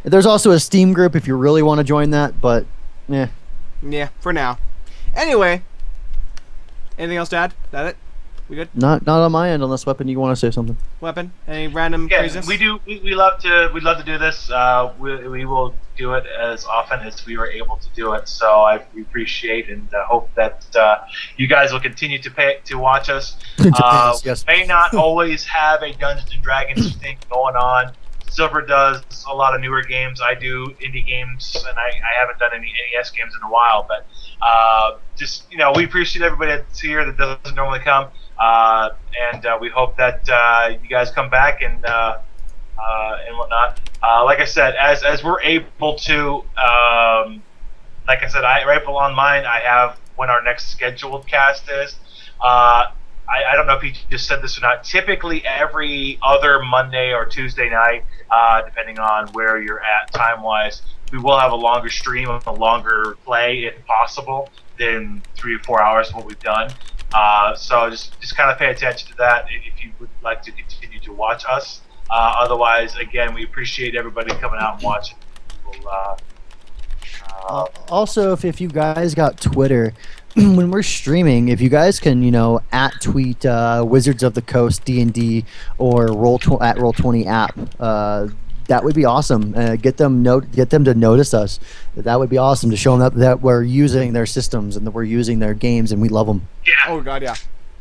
There's also a Steam group if you really want to join that, but yeah. Yeah, for now. Anyway. Anything else to add? That it? We good? Not on my end, unless Wepen, you want to say something. Weapon? Any random Yeah, craziness? we do. We love to do this. We will do it as often as we are able to do it. So we appreciate and hope that you guys will continue to watch us. Yes. May not always have a Dungeons and Dragons thing going on. Silver does a lot of newer games. I do indie games, and I haven't done any NES games in a while. But just we appreciate everybody that's here that doesn't normally come, and we hope that you guys come back and whatnot. Like I said, as we're able to, like I said, right on mine, I have when our next scheduled cast is. I don't know if he just said this or not. Typically, every other Monday or Tuesday night, depending on where you're at time-wise, we will have a longer stream, a longer play, if possible, than 3 or 4 hours of what we've done. So just kind of pay attention to that if you would like to continue to watch us. Otherwise, again, we appreciate everybody coming out and watching. Also, if you guys got Twitter, when we're streaming, if you guys can, @tweet Wizards of the Coast D&D or Roll20 app, that would be awesome. Get them to notice us. That would be awesome to show them that we're using their systems and that we're using their games and we love them. Yeah. Oh god, yeah.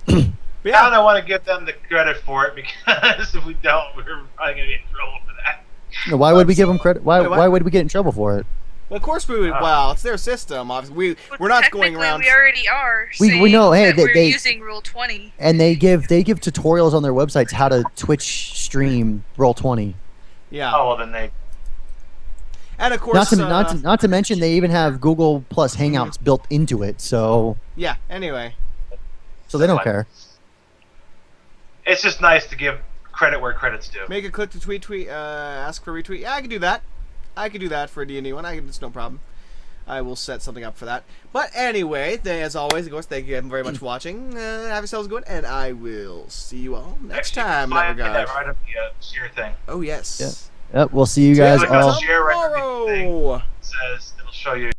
Yeah. I don't want to give them the credit for it because if we don't, we're probably gonna be in trouble for that. Why would we give them credit? Why Wait, what? Why would we get in trouble for it? Well, of course we would. Well, it's their system. Obviously, we're not going around. We already are. We know. Hey, that we're they using Rule 20. And they give tutorials on their websites how to Twitch stream Roll20. Yeah. Oh well, then they. And of course, not to mention they even have Google Plus Hangouts built into it. So yeah. Anyway. So they don't care. It's just nice to give credit where credit's due. Make a click to tweet, ask for retweet. Yeah, I can do that. I can do that for a D&D one. It's no problem. I will set something up for that. But anyway, as always, of course, thank you very much for watching. Have yourselves good, and I will see you all next time in that regard. Right up the share thing. Oh, yes. Yeah. Yep, we'll see you guys all Share right up the thing. It says it'll show you.